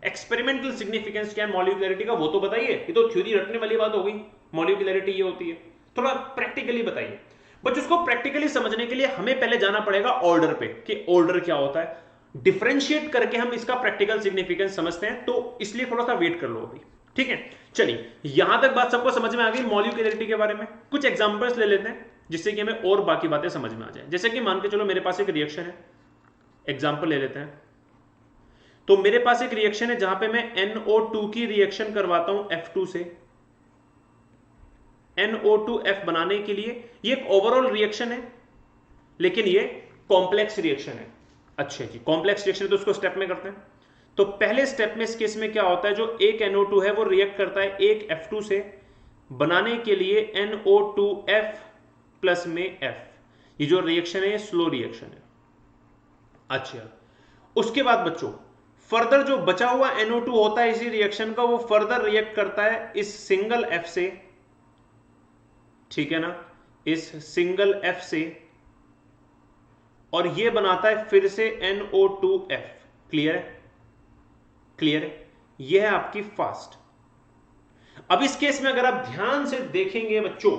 एक्सपेरिमेंटल सिग्निफिकेंस क्या है मॉलिक्यूलरिटी का, वो तो बताइए। ये तो थ्योरी रटने वाली बात हो गई, मॉलिक्यूलरिटी ये होती है, थोड़ा प्रैक्टिकली बताइए। बट उसको प्रैक्टिकली समझने के लिए हमें पहले जाना पड़ेगा ऑर्डर पे कि ऑर्डर क्या होता है, डिफरेंशिएट करके हम इसका प्रैक्टिकल सिग्निफिकेंस समझते हैं। तो इसलिए थोड़ा सा वेट कर लो अभी, ठीक है। चलिए यहां तक बात सबको समझ में आ गई मॉलिक्यूलरिटी के बारे में। कुछ एग्जांपल्स ले लेते हैं जिससे कि हमें और बाकी बातें समझ में आ जाए। जैसे कि मान के चलो मेरे पास एक रिएक्शन है, एग्जांपल ले लेते हैं। तो मेरे पास एक रिएक्शन है जहां पे मैं NO2 की रिएक्शन करवाता हूं F2 से। NO2F बनाने के लिए ये एक ओवरऑल रिएक्शन है, लेकिन ये कॉम्प्लेक्स रिएक्शन है। अच्छा जी, कॉम्प्लेक्स रिएक्शन है तो उसको स्टेप में करते हैं। तो पहले स्टेप में इस केस में क्या होता है, जो एक NO2 है वो रिएक्ट करता है एक F2 से बनाने के लिए NO2F प्लस में F। ये जो रिएक्शन है ये स्लो रिएक्शन है। अच्छा, उसके बाद बच्चों फर्दर जो बचा हुआ NO2 होता है इसी रिएक्शन का, वो फर्दर रिएक्ट करता है इस सिंगल F से, ठीक है ना, इस सिंगल F से, और ये बनाता है फिर से NO2F। क्लियर है? क्लियर है? ये है आपकी फास्ट। अब इस केस में अगर आप ध्यान से देखेंगे बच्चों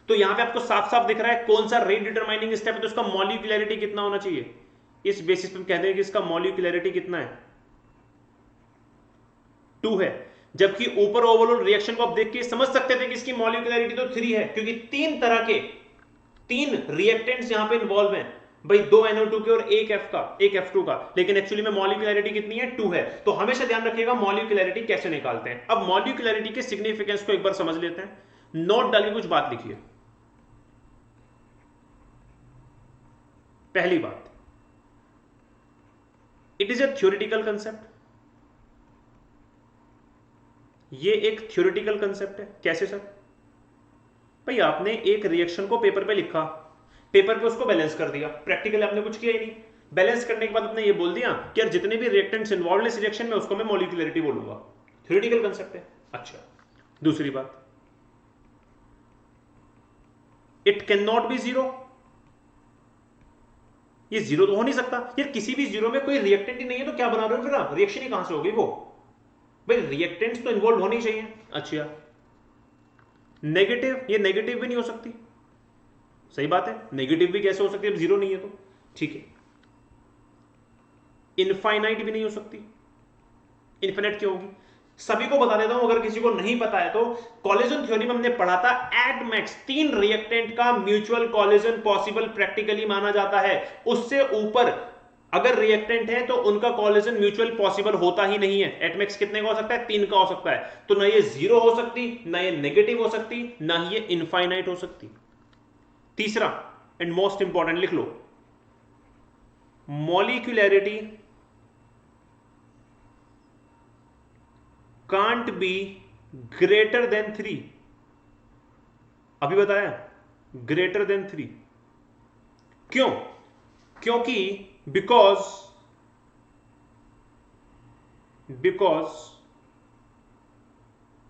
तो यहां पे आपको साफ साफ दिख रहा है कौन सा रेट डिटरमाइनिंग स्टेप है, तो उसका मॉलिक्यूलरिटी कितना होना चाहिए। इस बेसिस पे हम कहते हैं कि इसका मॉलिक्यूलरिटी कितना है, 2 है। जबकि ऊपर ओवरऑल रिएक्शन को आप देख के समझ सकते थे कि इसकी मॉलिक्यूलरिटी तो 3 है, क्योंकि 3 तरह के 3 रिएक्टेंट्स यहां पे इन्वॉल्व हैं भाई, 2 NO2 के और एक F2 का, लेकिन एक्चुअली में मॉलिक्यूलरिटी कितनी है, 2 है। तो हमेशा ध्यान रखिएगा मॉलिक्यूलरिटी कैसे निकालते हैं। अब मॉलिक्यूलरिटी के सिग्निफिकेंस को एक बार समझ लेते हैं। नोट डालिए, कुछ बात लिखिए। पहली बात, it is a theoretical concept. ये एक थ्योरेटिकल कंसेप्ट है। कैसे सर? भाई आपने एक रिएक्शन को पेपर पे लिखा, पेपर पे उसको बैलेंस कर दिया, प्रैक्टिकली आपने कुछ किया ही नहीं। बैलेंस करने के बाद आपने ये बोल दिया कि यार जितने भी रिएक्टेंट्स इन्वॉल्व इस रिएक्शन में उसको मैं मॉलिक्यूलरिटी बोलूंगा। थ्योरेटिकल कंसेप्ट है। अच्छा, दूसरी बात, it can not be zero. ये जीरो तो हो नहीं सकता यार, किसी भी जीरो में कोई रिएक्टेंट ही नहीं है तो क्या बना रहे हो फिर आप, रिएक्शन ही कहां से होगी वो। भाई रिएक्टेंट्स तो इन्वॉल्व होने चाहिए। अच्छा, नेगेटिव, ये नेगेटिव भी नहीं हो सकती। सही बात है, नेगेटिव भी कैसे हो सकती है, जीरो नहीं है तो। ठीक है, इनफाइनाइट भी नहीं हो सकती। इनफिनिट क्यों होगी? सभी को बता देता हूं अगर किसी को नहीं पता है तो। कॉलिजन थ्योरी में हमने पढ़ा था एट मैक्स 3 रिएक्टेंट का म्यूचुअल कॉलिजन पॉसिबल प्रैक्टिकली माना जाता है। उससे ऊपर अगर रिएक्टेंट है तो उनका कॉलिजन म्यूचुअल पॉसिबल होता ही नहीं है। एट मैक्स कितने का हो सकता है? 3 का हो सकता है। तो ना ये जीरो हो सकती, ना ये नेगेटिव हो सकती, ना ही ये इनफाइनाइट हो सकती। तीसरा एंड मोस्ट इंपॉर्टेंट लिख लो, molecularity can't be greater than 3। अभी बताया, ग्रेटर देन 3। क्यों? क्योंकि because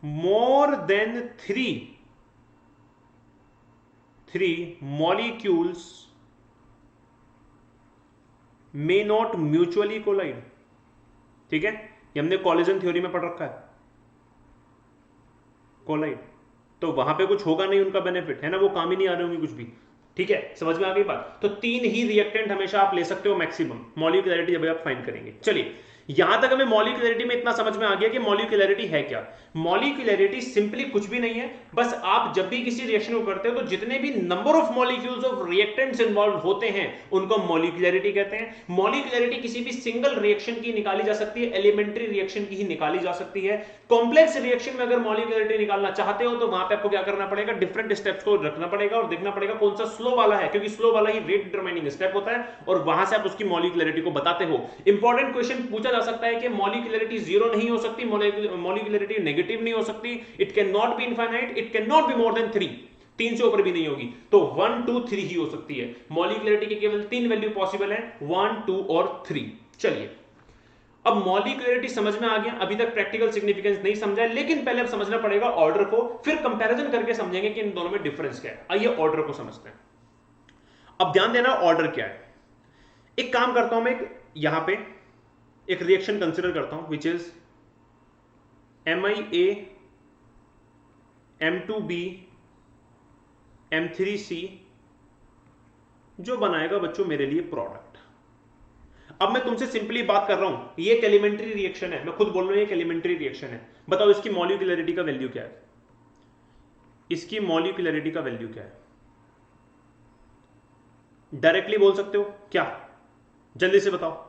more than 3 molecules may not mutually collide। ठीक है, ये हमने कॉलिजन थ्योरी में पढ़ रखा है। कोलाइड, तो वहां पे कुछ होगा नहीं, उनका बेनिफिट है ना, वो काम ही नहीं आ रहे होंगे कुछ भी। ठीक है, समझ में आ गई बात। तो 3 ही रिएक्टेंट हमेशा आप ले सकते हो मैक्सिमम, मॉलिक्यूलरिटी जब आप फाइंड करेंगे। चलिए यहां तक हमें मॉलिक्यूलरिटी में इतना समझ में आ गया कि मॉलिक्यूलरिटी है क्या। मॉलिक्यूलरिटी सिंपली कुछ भी नहीं है, बस आप जब भी किसी रिएक्शन को करते हो तो जितने भी number of molecules of reactants involve होते हैं उनको मॉलिक्यूलरिटी कहते हैं। मॉलिक्यूलरिटी किसी भी सिंगल रिएक्शन की निकाली जा सकती है, एलिमेंट्री रिएक्शन की ही निकाली जा सकती है। कॉम्प्लेक्स रिएक्शन में अगर मॉलिक्यूलरिटी निकालना चाहते हो तो वहां पे आपको क्या करना पड़ेगा, डिफरेंट स्टेप्स को रखना पड़ेगा और देखना पड़ेगा कौन सा स्लो वाला है, क्योंकि स्लो वाला ही रेट डिटरमाइनिंग स्टेप होता है और वहां से आप उसकी मॉलिक्यूलरिटी को बताते हो। इंपॉर्टेंट क्वेश्चन पूछा जा सकता है कि मॉलिक्यूलरिटी जीरो नहीं हो सकती, मॉलिक्यूलरिटी नेगेटिव नहीं हो सकती, it can not be infinite, it can not be more than 3, 3 से ऊपर भी नहीं होगी, तो 1 2 3 ही हो सकती है। मॉलिक्यूलरिटी की केवल 3 वैल्यू पॉसिबल है, 1 2 और 3। चलिए अब मॉलिक्यूलरिटी समझ में आ गया, अभी तक प्रैक्टिकल सिग्निफिकेंस नहीं समझा है, लेकिन पहले अब समझना पड़ेगा ऑर्डर को, फिर कंपैरिजन करके समझेंगे कि इन दोनों में डिफरेंस क्या है। आइए ऑर्डर को समझते हैं। अब ध्यान देना ऑर्डर क्या है। एक काम करता हूं मैं, यहां पे एक रिएक्शन कंसीडर करता हूं which is MiA M2B M3C, जो बनाएगा बच्चों मेरे लिए प्रोडक्ट। अब मैं तुमसे सिंपली बात कर रहा हूं, ये एक एलिमेंट्री रिएक्शन है, मैं खुद बोल रहा हूं एक एलिमेंट्री रिएक्शन है। बताओ इसकी मॉलिक्यूलरिटी का वैल्यू क्या है? इसकी मॉलिक्यूलरिटी का वैल्यू क्या है? डायरेक्टली बोल सकते हो क्या? जल्दी से बताओ।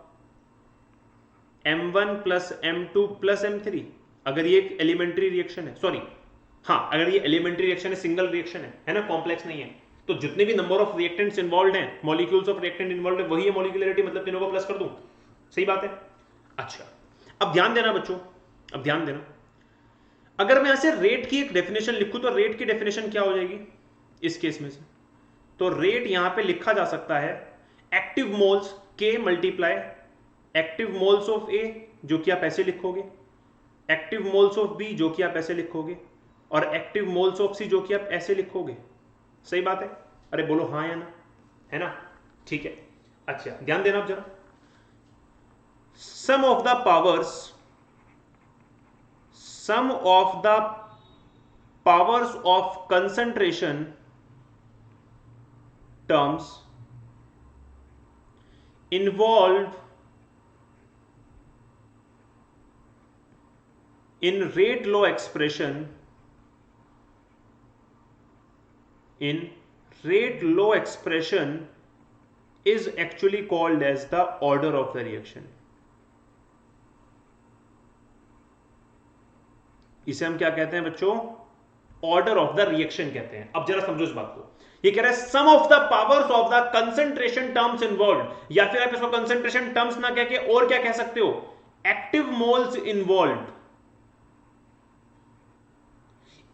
M1 plus M2 plus M3, अगर ये एक एलिमेंट्री रिएक्शन है, सॉरी हाँ, अगर ये एलिमेंट्री रिएक्शन है, सिंगल रिएक्शन है ना, कॉम्प्लेक्स नहीं है, तो जितने भी नंबर ऑफ रिएक्टेंट्स इन्वॉल्वड हैं, मॉलिक्यूल्स ऑफ रिएक्टेंट इन्वॉल्वड है, वही है मॉलिक्यूलरिटी, मतलब तीनों को प्लस कर दूं। सही बात है। अच्छा, अब ध्यान देना बच्चों, अब ध्यान देना, अगर मैं ऐसे रेट की एक डेफिनेशन लिखूं तो रेट की डेफिनेशन क्या हो जाएगी इस केस में से? तो रेट यहां पे लिखा जा सकता है एक्टिव मोल्स के मल्टीप्लाई एक्टिव मोल्स ऑफ ए, जो कि आप ऐसे लिखोगे, एक्टिव मोल्स ऑफ बी, जो कि आप ऐसे लिखोगे, और एक्टिव मोल्स ऑफ सी, जो कि आप ऐसे लिखोगे। सही बात है? अरे बोलो हाँ या ना, है ना? ठीक है। अच्छा, ध्यान देना आप जरा, sum of the powers of concentration terms involved in rate law expression is actually called as the order of the reaction. इसे हम क्या कहते हैं बच्चों? ऑर्डर ऑफ द रिएक्शन कहते हैं। अब जरा समझो इस बात को, ये कह रहा है sum of the powers of the concentration terms involve, या फिर आप इसको कंसंट्रेशन टर्म्स ना कह के और क्या कह सकते हो? Active moles involve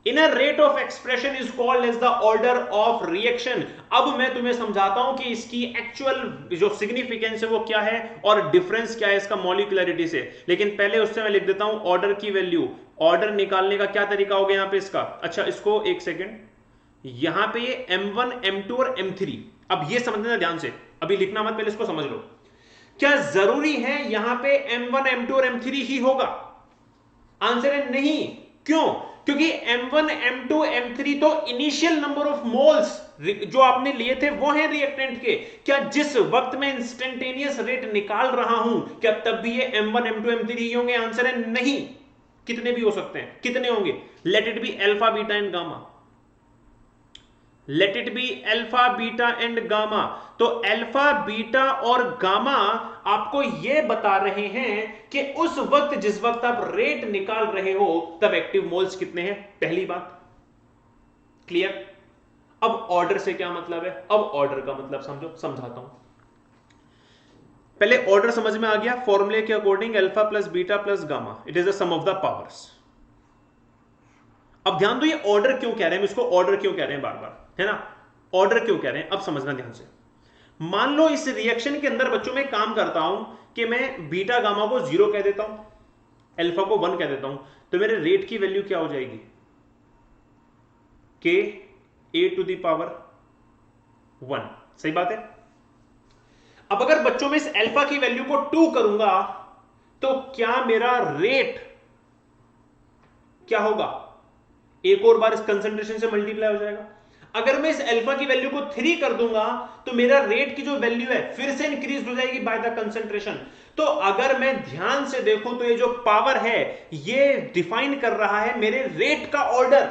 in a rate of expression is called as the order of reaction. अब मैं तुम्हें समझाता हूं कि इसकी एक्चुअल जो सिग्निफिकेंस है वो क्या है और डिफरेंस क्या है इसका मॉलिक्यूलरिटी से, लेकिन पहले उससे मैं लिख देता हूं ऑर्डर की वैल्यू। ऑर्डर निकालने का क्या तरीका होगा यहां पे इसका? अच्छा, इसको एक सेकेंड, यहां पे ये M1 M2 और M3, अब ये समझना ध्यान से, अभी लिखना मत, पहले इसको समझ लो। क्या जरूरी है यहां पे M1 M2 और M3 ही होगा? आंसर है नहीं। क्यों? क्योंकि M1 M2 M3 तो इनिशियल नंबर ऑफ मोल्स जो आपने लिए थे वो हैं रिएक्टेंट के। क्या जिस वक्त में इंस्टेंटेनियस रेट निकाल रहा हूं क्या तब भी ये M1 M2 M3 ही होंगे? आंसर है नहीं। कितने भी हो सकते हैं। कितने होंगे? Let it be alpha beta and gamma, let it be alpha beta and gamma. तो अल्फा बीटा और गामा आपको यह बता रहे हैं कि उस वक्त जिस वक्त आप रेट निकाल रहे हो तब एक्टिव मोल्स कितने हैं। पहली बात क्लियर। अब ऑर्डर से क्या मतलब है? अब ऑर्डर का मतलब समझो, समझाता हूं। पहले ऑर्डर समझ में आ गया, फॉर्मूले के according alpha plus beta plus gamma, it is the sum of the powers. अब ध्यान दो, ये ऑर्डर क्यों कह रहे हैं, इसको ऑर्डर क्यों कह रहे हैं बार बार, है ना? ऑर्डर क्यों कह रहे हैं अब समझना ध्यान से। मान लो इस रिएक्शन के अंदर बच्चों में काम करता हूं कि मैं बीटा गामा को 0 कह देता हूं, अल्फा को 1 कह देता हूं, तो मेरे रेट की वैल्यू क्या हो जाएगी? के ए टू द पावर 1। सही बात है। अब अगर बच्चों में इस अल्फा की वैल्यू को 2 करूंगा तो क्या मेरा रेट क्या होगा? एक और बार इस कंसंट्रेशन से मल्टीप्लाई हो जाएगा। अगर मैं इस अल्फा की वैल्यू को 3 कर दूंगा तो मेरा रेट की जो वैल्यू है फिर से इंक्रीज हो जाएगी बाय द कंसंट्रेशन। तो अगर मैं ध्यान से देखूं तो ये जो पावर है ये डिफाइन कर रहा है मेरे रेट का ऑर्डर,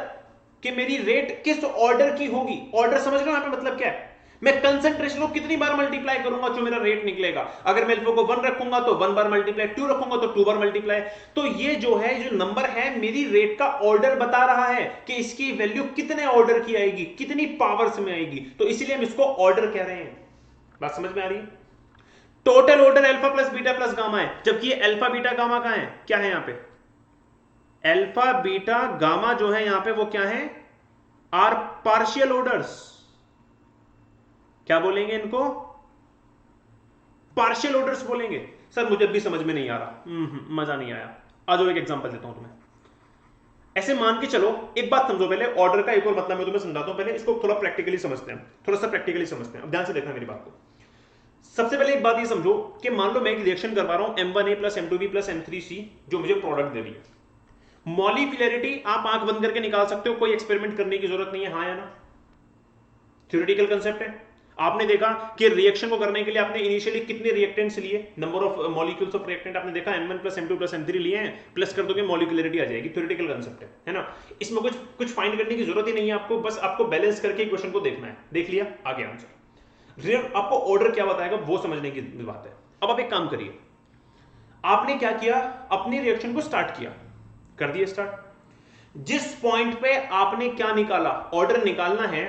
कि मेरी रेट किस ऑर्डर की होगी। ऑर्डर समझ रहे हो यहां पे मतलब क्या है? मैं कंसंट्रेशन को कितनी बार मल्टीप्लाई करूंगा जो मेरा रेट निकलेगा। अगर मैं अल्फा को 1 रखूंगा तो 1 बार मल्टीप्लाई, 2 रखूंगा तो 2 बार मल्टीप्लाई। तो ये जो है, जो नंबर है, मेरी रेट का ऑर्डर बता रहा है कि इसकी वैल्यू कितने ऑर्डर की आएगी, कितनी पावर्स में आएगी। तो इसलिए हम इसको ऑर्डर कह रहे हैं। बात समझ में आ रही है? Total order alpha plus beta plus gamma है, जबकि ये अल्फा बीटा गामा कहां है? क्या है यहां पे? अल्फा बीटा गामा जो है यहां पे वो क्या है? Are partial orders. क्या बोलेंगे इनको? पार्शियल ऑर्डर्स बोलेंगे। सर मुझे भी समझ में नहीं आ रहा, मजा नहीं आया। आ जाओ एक एग्जांपल देता हूं तुम्हें। ऐसे मान के चलो, एक बात समझो पहले, ऑर्डर का एक और मतलब मैं तुम्हें समझाता हूं, पहले इसको थोड़ा प्रैक्टिकली समझते हैं, थोड़ा सा प्रैक्टिकली समझते हैं। अब ध्यान से देखना मेरी बात को। सबसे पहले एक बात ये समझो कि मान लो मैं एक रिएक्शन करवा रहा हूं M1A plus M2B plus M3C, जो मुझे प्रोडक्ट दे रही है। मॉलिक्यूलरिटी आप आंख बंद करके निकाल सकते हो, कोई एक्सपेरिमेंट करने की जरूरत नहीं है, हाँ या ना? थ्योरेटिकल कंसेप्ट है। आपने देखा कि रिएक्शन को करने के लिए आपने इनिशियली कितने रिएक्टेंट्स लिए, number of molecules of reactant आपने देखा M1 plus M2 plus M3 लिए हैं, प्लस कर दोगे मॉलिक्यूलरिटी आ जाएगी। थ्योरेटिकल कंसेप्ट है ना? इसमें कुछ फाइंड करने की जरूरत ही नहीं है आपको, बस आपको बैलेंस करके इक्वेशन को देखना है। देख लिया, आगे आंसर। आपको ऑर्डर क्या बताएगा वो समझने की बात है। अब आप एक काम करिए, आपने क्या किया, अपनी रिएक्शन को स्टार्ट किया, कर दिया स्टार्ट। जिस पॉइंट पे आपने क्या निकाला, ऑर्डर निकालना है,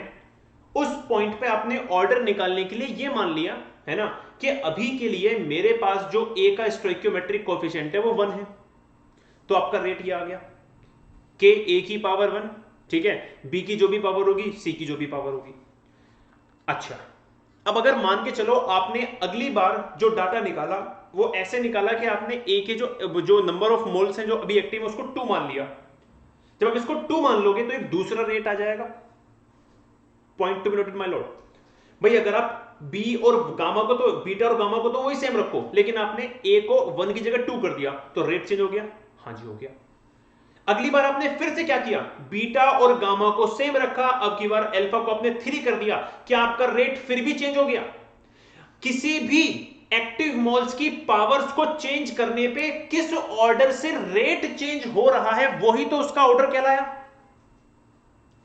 उस पॉइंट पे आपने ऑर्डर निकालने के लिए ये मान लिया है ना कि अभी के लिए मेरे पास जो ए का स्टोइकियोमेट्रिक कोएफिशिएंट है वो 1 है, तो आपका रेट ये आ गया कि ए की पावर 1, ठीक है, बी की जो भी पावर होगी, सी की जो भी पावर होगी। अच्छा, अब अगर मान के चलो आपने अगली बार जो डाटा निकाला वो ऐसे निकाला कि आपने ए के जो नंबर ऑफ मोल्स हैं जो अभी एक्टिव है उसको 2 मान लिया। जब आप इसको 2 मान लोगे तो एक दूसरा रेट आ जाएगा। Point to be noted my Lord. भाई अगर आप बी और गामा को तो बीटा और गामा को तो वही सेम रखो, लेकिन आपने ए को 1 की जगह 2 कर दिया तो रेट चेंज हो गया। हाँ जी हो गया। अगली बार आपने फिर से क्या किया, बीटा और गामा को सेम रखा, अब की बार अल्फा को आपने 3 कर दिया, क्या आपका रेट फिर भी चेंज हो गया? किसी भी एक्टिव मोल्स की पावर्स को चेंज करने पे किस ऑर्डर से रेट चेंज हो रहा है वही तो उसका ऑर्डर कहलाया।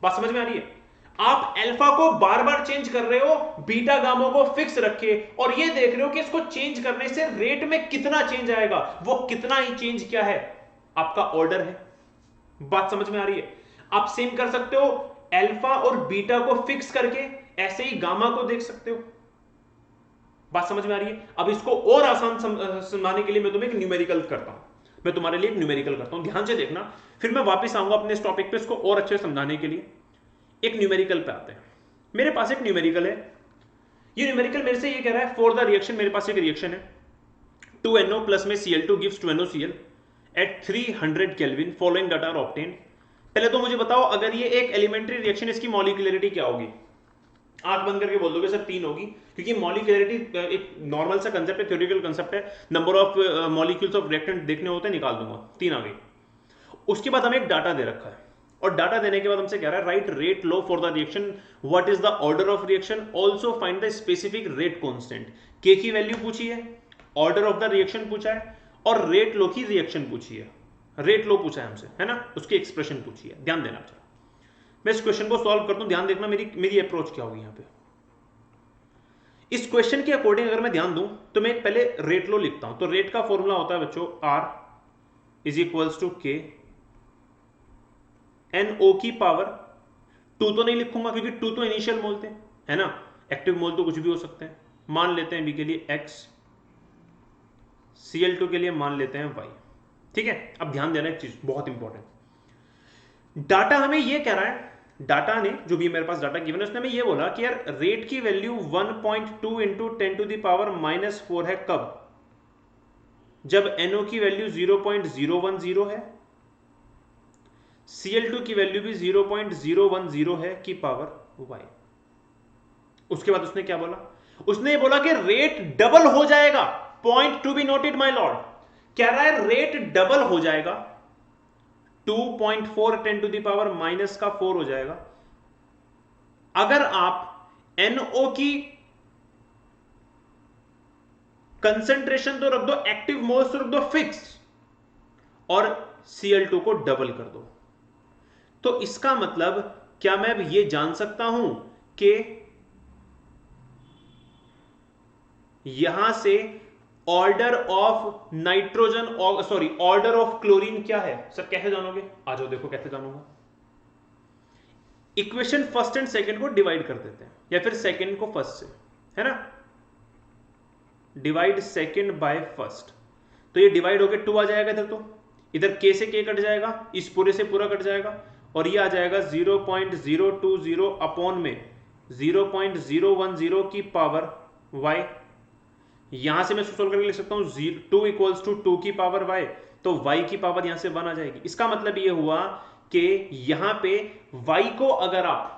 बात समझ में आ रही है? आप अल्फा को बार बार चेंज कर रहे हो, बीटा गामा को फिक्स रखे, और ये देख रहे हो कि इसको चेंज करने से रेट में कितना चेंज आएगा, वो कितना ही चेंज क्या है, आपका ऑर्डर है। बात समझ में आ रही है? आप सेम कर सकते हो अल्फा और बीटा को फिक्स करके, ऐसे ही गामा को देख सकते हो। बात समझ में आ रही है? अब इसको और आसान समझाने के लिए मैं तुम्हें एक न्यूमेरिकल करता हूं, मैं तुम्हारे लिए एक न्यूमेरिकल करता हूं, ध्यान से देखना, फिर मैं वापस आऊंगा अपने इस टॉपिक पे इसको और अच्छे से समझाने के लिए। एक न्यूमेरिकल पे आते हैं। मेरे पास एक न्यूमेरिकल है, ये न्यूमेरिकल मेरे से ये कह रहा है फॉर द रिएक्शन, मेरे पास एक रिएक्शन है 2NO प्लस में Cl2 gives 2NOCl at 300 kelvin, following data are obtained. पहले तो मुझे बताओ, अगर ये एक एलिमेंट्री रिएक्शन, इसकी मॉलिक्यूलरिटी क्या होगी? आंख बंद करके बोल दोगे सर 3 होगी, क्योंकि मॉलिक्यूलरिटी एक नॉर्मल सा कंसेप्ट है, थ्योरेटिकल कंसेप्ट है, number of molecules of reactant देखने होते हैं, निकाल दूंगा, 3 आ गई। उसके बाद हमें एक डाटा दे रखा है, और डाटा देने के बाद हमसे कह रहा है right rate low for the reaction, what is the order of reaction, also find the specific rate constant. के की वैल्यू पूछी है, ऑर्डर ऑफ द रिएक्शन पूछा है, और रेट लो की रिएक्शन पूछी है, रेट लो पूछा है हमसे, है ना, उसकी एक्सप्रेशन पूछी है। ध्यान देना जरा, मैं इस क्वेश्चन को सॉल्व करता हूं, ध्यान देखना मेरी अप्रोच क्या होगी यहां पे। इस क्वेश्चन के अकॉर्डिंग अगर मैं ध्यान दूं तो मैं पहले रेट लो लिखता हूं। तो रेट का फॉर्मूला होता है बच्चों R is equals to K NO की पावर 2 तो नहीं लिखूंगा क्योंकि 2 तो इनिशियल मोल थे, है ना, एक्टिव मोल तो कुछ भी हो सकते हैं। मान लेते हैं B के लिए X, Cl2 के लिए मान लेते हैं Y, ठीक है। अब ध्यान देना एक चीज बहुत इंपॉर्टेंट, डाटा हमें ये कह रहा है, डाटा ने जो भी मेरे पास डाटा गिवन है उसने हमें ये बोला कि यार रेट की value 1.2 into 10 to the power -4 है, कब? जब NO की वैल्यू 0.010 है, Cl2 की वैल्यू भी 0.010 है की पावर y। उसके बाद उसने क्या बोला? उसने बोला कि रेट डबल हो जाएगा, point to be noted my Lord, कह रहा है रेट डबल हो जाएगा, 2.4 10 टू द पावर -4 हो जाएगा अगर आप NO की कंसेंट्रेशन तो रख दो, एक्टिव मोल्स तो रख दो फिक्स, और Cl2 को डबल कर दो। तो इसका मतलब क्या मैं ये जान सकता हूं कि यहां से order of nitrogen, sorry order of chlorine क्या है? सर कैसे जानोगे? आ जाओ देखो कैसे जानूंगा। इक्वेशन फर्स्ट एंड सेकंड को डिवाइड कर देते हैं, या फिर सेकंड को फर्स्ट से, है ना, डिवाइड सेकंड बाय फर्स्ट, तो ये डिवाइड होकर 2 आ जाएगा इधर, तो इधर k से k कट जाएगा, इस पूरे से पूरा कट जाएगा, और ये आ जाएगा 0.020 अपॉन में 0.010 की पावर y, यहां से मैं इसको सोल्व करके लिख सकता हूं 2 इक्वल्स टू 2 की पावर y, तो y की पावर यहां से 1 आ जाएगी। इसका मतलब ये हुआ कि यहां पे y को अगर आप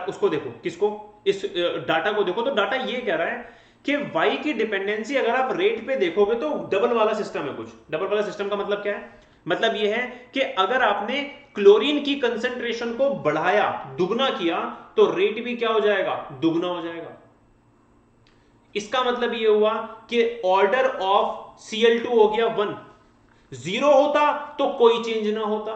उसको देखो, किसको, इस डाटा को देखो, तो डाटा ये कह रहा है कि y की डिपेंडेंसी अगर आप रेट पे देखोगे तो डबल वाला सिस्टम है। कुछ डबल वाला सिस्टम का मतलब क्या है? मतलब यह है कि अगर आपने क्लोरीन की कंसेंट्रेशन को बढ़ाया, दुगना किया, तो रेट भी क्या हो जाएगा? दुगना हो जाएगा। इसका मतलब यह हुआ कि ऑर्डर ऑफ Cl2 हो गया 1। 0 होता तो कोई चेंज ना होता,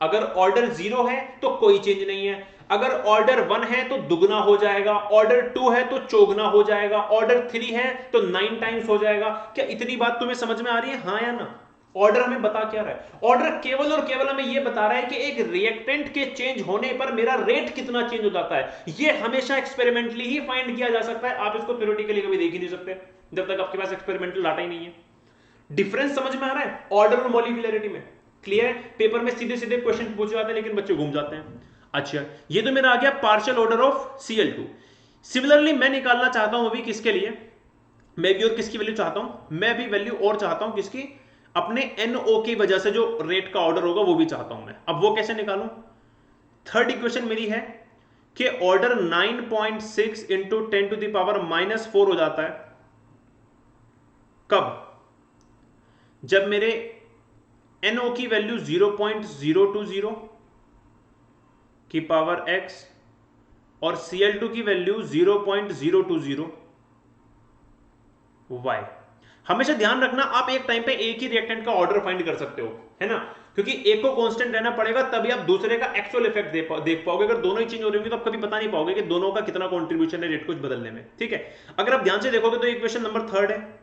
अगर ऑर्डर 0 है तो कोई चेंज नहीं है, अगर ऑर्डर 1 है तो दुगना हो जाएगा, ऑर्डर 2 है तो चौगुना हो जाएगा, ऑर्डर 3 है तो 9 टाइम्स हो जाएगा। क्या इतनी बात तुम्हें समझ में आ रही है, हाँ या ना? ऑर्डर हमें बता क्या रहा है? ऑर्डर केवल और केवल हमें यह बता रहा है कि एक रिएक्टेंट के चेंज होने पर मेरा रेट कितना चेंज हो जाता है। यह हमेशा एक्सपेरिमेंटली ही फाइंड किया जा सकता है, आप इसको थ्योरेटिकली कभी देख ही नहीं सकते जब तक आपके पास एक्सपेरिमेंटल डाटा ही नहीं है। डिफरेंस समझ में आ रहा है ऑर्डर और मॉलिक्यूलरिटी में? क्लियर है? पेपर में सीधे सीधे क्वेश्चन पूछे जाते हैं लेकिन बच्चे घूम जाते हैं। अच्छा, ये तो मेरा आ गया partial order of Cl2। Similarly मैं निकालना चाहता हूं अभी किसके लिए, मैं भी और किसकी वैल्यू चाहता हूं, मैं भी वैल्यू और चाहता हूं किसकी, अपने NO की वजह से जो रेट का ऑर्डर होगा वो भी चाहता हूं मैं। अब वो कैसे निकालूं? थर्ड इक्वेशन मेरी है कि order 9.6 into 10 to the power -4 हो जाता है कब? जब मेरे NO की वैल्यू 0.020 की पावर x और Cl2 की वैल्यू 0.020 y। हमेशा ध्यान रखना, आप एक टाइम पे एक ही रिएक्टेंट का ऑर्डर फाइंड कर सकते हो, है ना, क्योंकि एक को कांस्टेंट रहना पड़ेगा तभी आप दूसरे का एक्चुअल इफेक्ट देख पाओगे। अगर दोनों ही चेंज हो रही होंगी तो आप कभी बता नहीं पाओगे कि दोनों का कितना कंट्रीब्यूशन है रेट को बदलने में। ठीक है, अगर आप ध्यान से देखोगे तो इक्वेशन नंबर थर्ड है।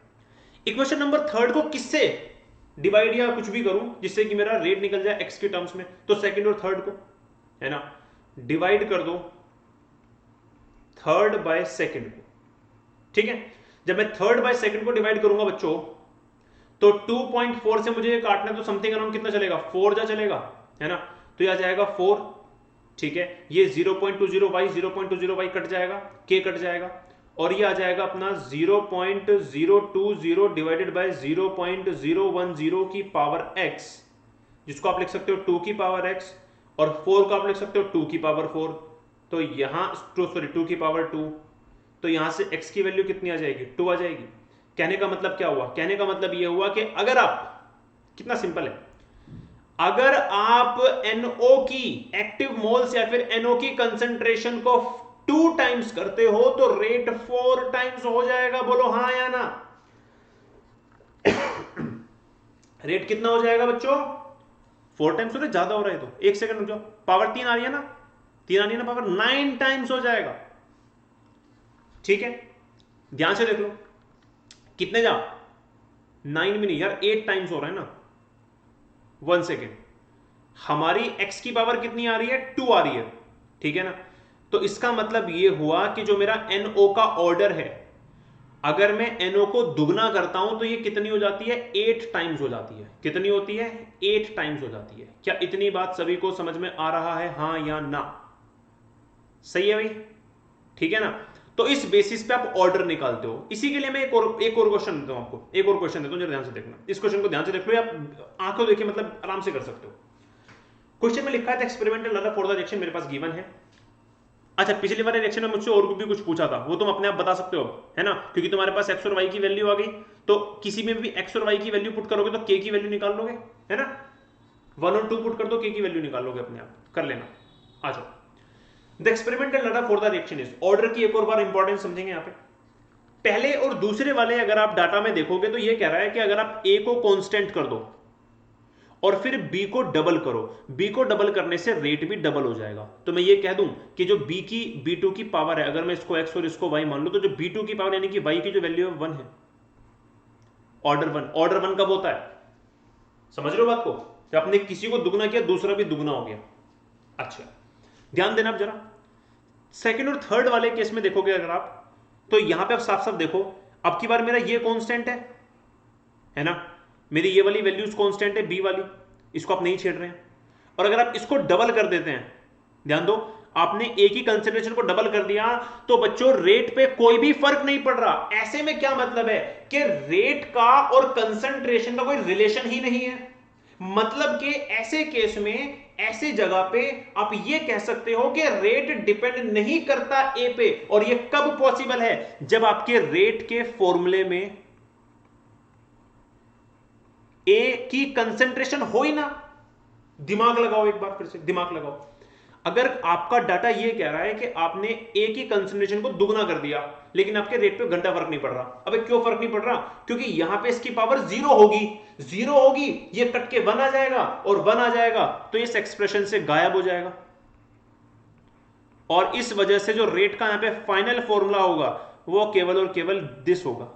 इक्वेशन नंबर थर्ड को किससे डिवाइड या कुछ भी करूं जिससे कि मेरा रेट निकल जाए एक्स के टर्म्स में, तो सेकंड और थर्ड को, है ना, डिवाइड कर दो थर्ड बाय सेकंड को। ठीक है, जब मैं थर्ड बाय सेकंड को डिवाइड करूंगा बच्चों, तो 2.4 से मुझे काटना है तो समथिंग अराउंड कितना चलेगा, 4 जा चलेगा, है ना, तो यह जाएगा 4। ठीक है, ये 0.20y कट जाएगा, k कट जाएगा, और ये आ जाएगा अपना 0.020 डिवाइडेड बाय 0.010 की पावर x, जिसको आप लिख सकते हो 2 की पावर x, और 4 को आप लिख सकते हो 2 की पावर 4, तो यहां 2 की पावर 2, तो यहां से x की वैल्यू कितनी आ जाएगी, 2 आ जाएगी। कहने का मतलब क्या हुआ? कहने का मतलब यह हुआ कि अगर आप, कितना सिंपल है, अगर आप NO की एक्टिव मोल्स या फिर NO की कंसेंट्रेशन को 2 टाइम्स करते हो तो रेट 4 टाइम्स हो जाएगा। बोलो हाँ या ना? रेट कितना हो जाएगा बच्चों? 4 टाइम्स हो रहा है, ज्यादा हो रहा है तो एक सेकंड रुक जाओ, पावर 3 आ रही है ना, 3 आ रही है ना, पावर 9 टाइम्स हो जाएगा। ठीक है, ध्यान से देख लो, कितने जा, 9 भी नहीं यार, 8 टाइम्स हो रहा है ना। 1 सेकेंड, हमारी x की पावर कितनी आ रही है, 2 आ रही है, ठीक है ना, तो इसका मतलब यह हुआ कि जो मेरा NO का ऑर्डर है, अगर मैं NO को दुगना करता हूं तो ये कितनी हो जाती है, 8 टाइम्स हो जाती है। कितनी होती है? 8 टाइम्स हो जाती है। क्या इतनी बात सभी को समझ में आ रहा है, हाँ या ना? सही है भाई, ठीक है ना। तो इस बेसिस पे आप ऑर्डर निकालते हो। इसी के लिए मैं एक और क्वेश्चन देता हूं आपको, एक और क्वेश्चन देता हूं, जरा ध्यान से देखना, इस क्वेश्चन को ध्यान से देख लो, आप आंखों देखिए, मतलब आराम से कर सकते हो। क्वेश्चन में लिखा है experimental data for the reaction मेरे पास गिवन है। अच्छा, पिछली बार रिएक्शन में मुझसे और भी कुछ पूछा था, वो तुम अपने आप बता सकते हो, है ना, क्योंकि तुम्हारे पास एक्स और वाई की वैल्यू आ गई, तो किसी में भी एक्स और वाई की वैल्यू पुट करोगे तो के की वैल्यू निकाल लोगे, है ना, 1 और 2 पुट कर दो, के की वैल्यू निकाल लोगे, अपने आप कर लेना। आ जाओ, the experimental data for the reaction is, order की एक और बार इंपॉर्टेंस समझेंगे यहां पे। पहले और दूसरे वाले अगर आप डाटा में देखोगे तो ये कह रहा है कि अगर आप ए को कांस्टेंट कर दो और फिर बी को डबल करो, बी को डबल करने से रेट भी डबल हो जाएगा। तो मैं ये कह दूं कि जो B2 की पावर है, अगर मैं इसको x और इसको y मान लूं, तो जो B2 की पावर यानी कि y की जो वैल्यू है 1 है, ऑर्डर 1 कब होता है, समझ रहे हो बात को, जब आपने किसी को दुगना किया दूसरा भी दुगना हो गया। अच्छा, ध्यान देना आप जरा, सेकंड और थर्ड वाले केस में देखोगे अगर आप, तो यहां पे आप साफ साफ देखो, अब की बार मेरा ये कांस्टेंट है ना, मेरी ये वाली वैल्यूज कांस्टेंट है, बी वाली, इसको आप नहीं छेड़ रहे हैं, और अगर आप इसको डबल कर देते हैं, ध्यान दो, आपने एक ही कंसेंट्रेशन को डबल कर दिया तो बच्चों रेट पे कोई भी फर्क नहीं पड़ रहा। ऐसे में क्या मतलब है कि रेट का और कंसेंट्रेशन का कोई रिलेशन ही नहीं है। मतलब कि ऐसे केस में, ऐसे जगह पे आप ये कह सकते हो कि रेट डिपेंड नहीं करता ए पे। और ये कब पॉसिबल है? जब आपके रेट के फॉर्मूले में ए की कंसेंट्रेशन हो ही ना। दिमाग लगाओ, एक बार फिर से दिमाग लगाओ। अगर आपका डाटा ये कह रहा है कि आपने ए की कंसेंट्रेशन को दुगना कर दिया लेकिन आपके रेट पे घंटा फर्क नहीं पड़ रहा। अबे क्यों फर्क नहीं पड़ रहा? क्योंकि यहां पे इसकी पावर जीरो होगी, जीरो होगी, ये कट के वन आ जाएगा और वन आ जाएगा तो इस एक्सप्रेशन से गायब हो जाएगा। और इस वजह से जो रेट का यहां पे फाइनल फॉर्मूला होगा वो केवल और केवल दिस होगा।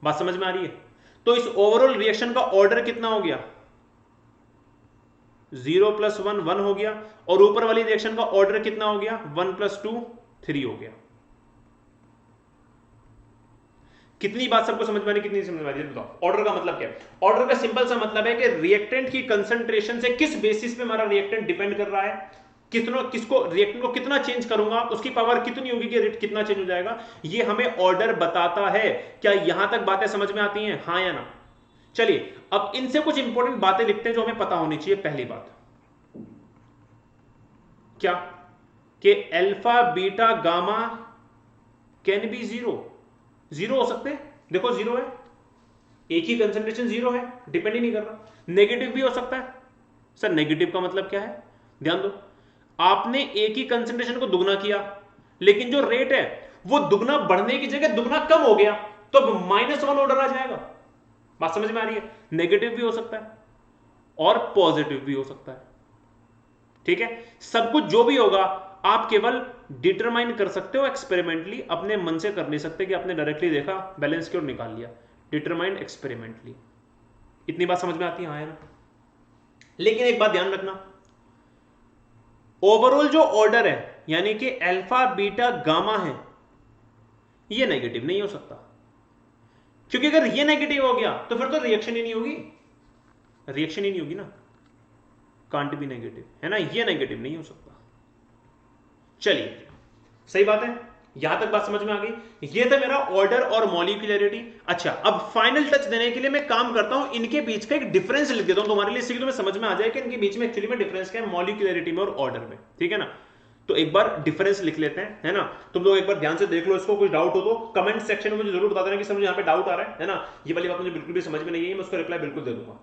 बात समझ में आ रही है? तो इस ओवरऑल रिएक्शन का ऑर्डर कितना हो गया? 0 + 1 1 हो गया। और ऊपर वाली रिएक्शन का ऑर्डर कितना हो गया? 1 + 2 3 हो गया। कितनी बात सबको समझ में आ रही, कितनी समझ में आ रही है बताओ? ऑर्डर का मतलब क्या है? ऑर्डर का सिंपल सा मतलब है कि रिएक्टेंट की कंसंट्रेशन से किस बेसिस पे हमारा रिएक्टेंट डिपेंड कर रहा है, किसको रिएक्टेंट को कितना चेंज करूंगा, उसकी पावर कितनी होगी कि रेट कितना चेंज हो जाएगा, ये हमें ऑर्डर बताता है। क्या यहां तक बातें समझ में आती हैं, हाँ या ना? चलिए अब इनसे कुछ इंपॉर्टेंट बातें लिखते हैं जो हमें पता होनी चाहिए। पहली बात क्या कि alpha beta gamma can be zero, zero हो सकते हैं। देखो जीरो है, एक ही कंसंट्रेशन जीरो है, डिपेंड ही नहीं कर रहा। नेगेटिव भी हो सकता है। सर नेगेटिव का मतलब क्या है? ध्यान दो, आपने एक ही कंसंट्रेशन को दुगना किया लेकिन जो रेट है वो दुगना बढ़ने की जगह दुगना कम हो गया तो -1 ऑर्डर आ जाएगा। बात समझ में आ रही है? नेगेटिव भी हो सकता है और पॉजिटिव भी हो सकता है। ठीक है, सब कुछ जो भी होगा आप केवल डिटरमाइन कर सकते हो एक्सपेरिमेंटली, अपने मन से कर नहीं सकते कि आपने डायरेक्टली देखा बैलेंस की ओर निकाल लिया। Determine experimentally. इतनी बात समझ में आती है, हाँ या ना? लेकिन एक बात ध्यान रखना, ओवरऑल जो ऑर्डर है यानी कि अल्फा बीटा गामा है ये नेगेटिव नहीं हो सकता। क्योंकि अगर ये नेगेटिव हो गया तो फिर तो रिएक्शन ही नहीं होगी, रिएक्शन ही नहीं होगी ना। कांट बी नेगेटिव, है ना? ये नेगेटिव नहीं हो सकता। चलिए सही बात है, यहां तक बात समझ में आ गई। ये था मेरा ऑर्डर और मॉलिक्यूलरिटी। अच्छा अब फाइनल टच देने के लिए मैं काम करता हूं, इनके बीच का एक डिफरेंस लिख देता हूं तुम्हारे लिए, इससे तुम्हें समझ में आ जाए कि इनके बीच में एक्चुअली में डिफरेंस क्या है, मॉलिक्यूलरिटी में और ऑर्डर में। ठीक है ना? तो एक बार डिफरेंस लिख लेते हैं, है ना? तुम लोग एक बार ध्यान से देख लो इसको, कुछ डाउट हो तो कमेंट सेक्शन में मुझे जरूर बता देना कि समझ यहाँ पे डाउट आ रहा है ना? ये वाली बात मुझे बिल्कुल भी समझ में नहीं है, मैं उसका रिप्लाई बिल्कुल दे दूंगा।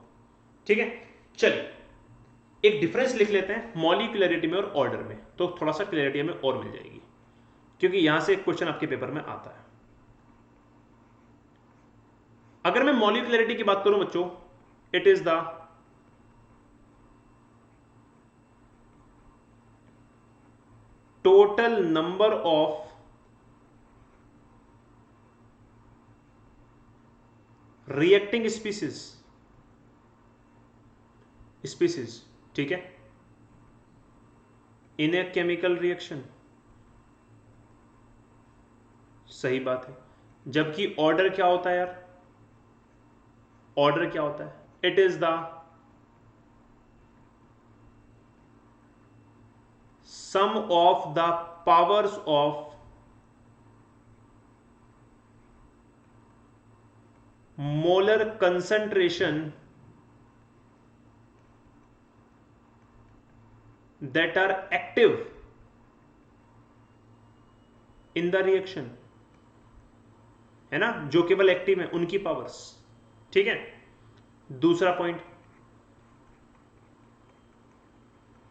ठीक है, चलिए एक डिफरेंस लिख लेते हैं मॉलिक्यूलरिटी में और ऑर्डर में, तो थोड़ा सा क्लैरिटी हमें और मिल जाएगी, क्योंकि यहां से एक क्वेश्चन आपके पेपर में आता है। अगर मैं मॉलिक्यूलरिटी की बात करूं बच्चों, it is the total number of reacting species, ठीक है, इन ए केमिकल रिएक्शन। सही बात है, जबकि ऑर्डर क्या होता है यार? ऑर्डर क्या होता है? It is the sum of the powers of molar concentration that are active in the reaction, है ना? जो केवल एक्टिव है उनकी पावर्स। ठीक है, दूसरा point,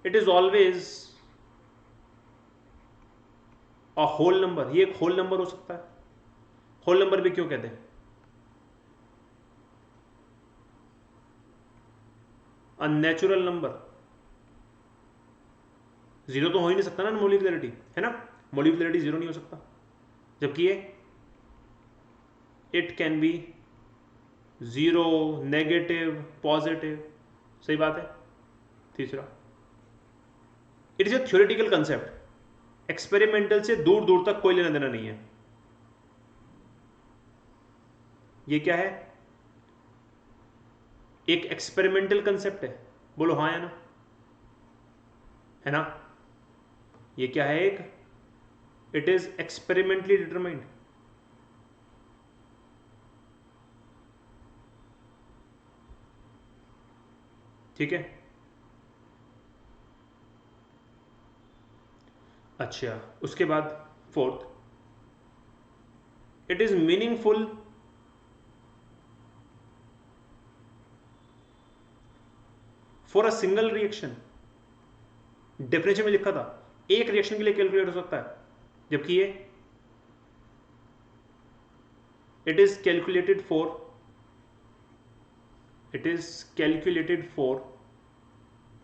it is always a whole number. ये एक होल नंबर हो सकता है। होल नंबर भी क्यों कहते हैं? A natural number. जीरो तो हो ही नहीं सकता ना मॉलिक्यूलरिटी, है ना? मॉलिक्यूलरिटी जीरो नहीं हो सकता, जबकि ये it can be zero, negative, positive. सही बात है। तीसरा, it is a theoretical concept, experimental से दूर दूर तक कोई लेना देना नहीं है। ये क्या है? एक एक्सपेरिमेंटल कंसेप्ट है। बोलो हाँ या ना? है ना? ये क्या है? एक इट इज एक्सपेरिमेंटली डिटरमाइंड। ठीक है, अच्छा उसके बाद fourth, it is meaningful for a single reaction. Definition में लिखा था एक रिएक्शन के लिए कैलकुलेट हो सकता है, जबकि ये it is calculated for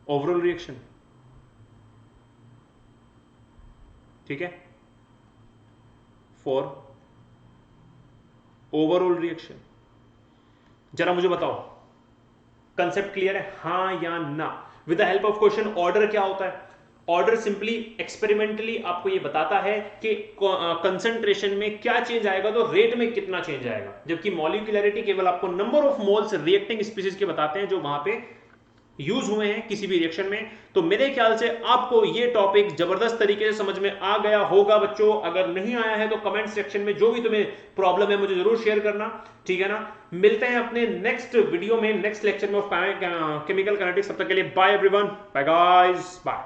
overall reaction. ठीक है, फॉर ओवरऑल रिएक्शन। जरा मुझे बताओ कंसेप्ट क्लियर है, हाँ या ना? With the help of question. Order क्या होता है? ऑर्डर सिंपली एक्सपेरिमेंटली आपको ये बताता है कि कंसंट्रेशन में क्या चेंज आएगा तो रेट में कितना चेंज आएगा, जबकि मॉलिक्यूलरिटी केवल आपको number of moles reacting species के बताते हैं जो वहां पे यूज हुए हैं किसी भी रिएक्शन में। तो मेरे ख्याल से आपको ये टॉपिक जबरदस्त तरीके से समझ में आ गया होगा बच्चों। अगर नहीं आया है तो कमेंट सेक्शन में जो भी तुम्हें प्रॉब्लम है मुझे जरूर शेयर करना, ठीक है ना? मिलते हैं अपने नेक्स्ट वीडियो में, नेक्स्ट लेक्चर में ऑफ केमिकल काइनेटिक्स। तब तक के लिए bye everyone, bye guys, bye.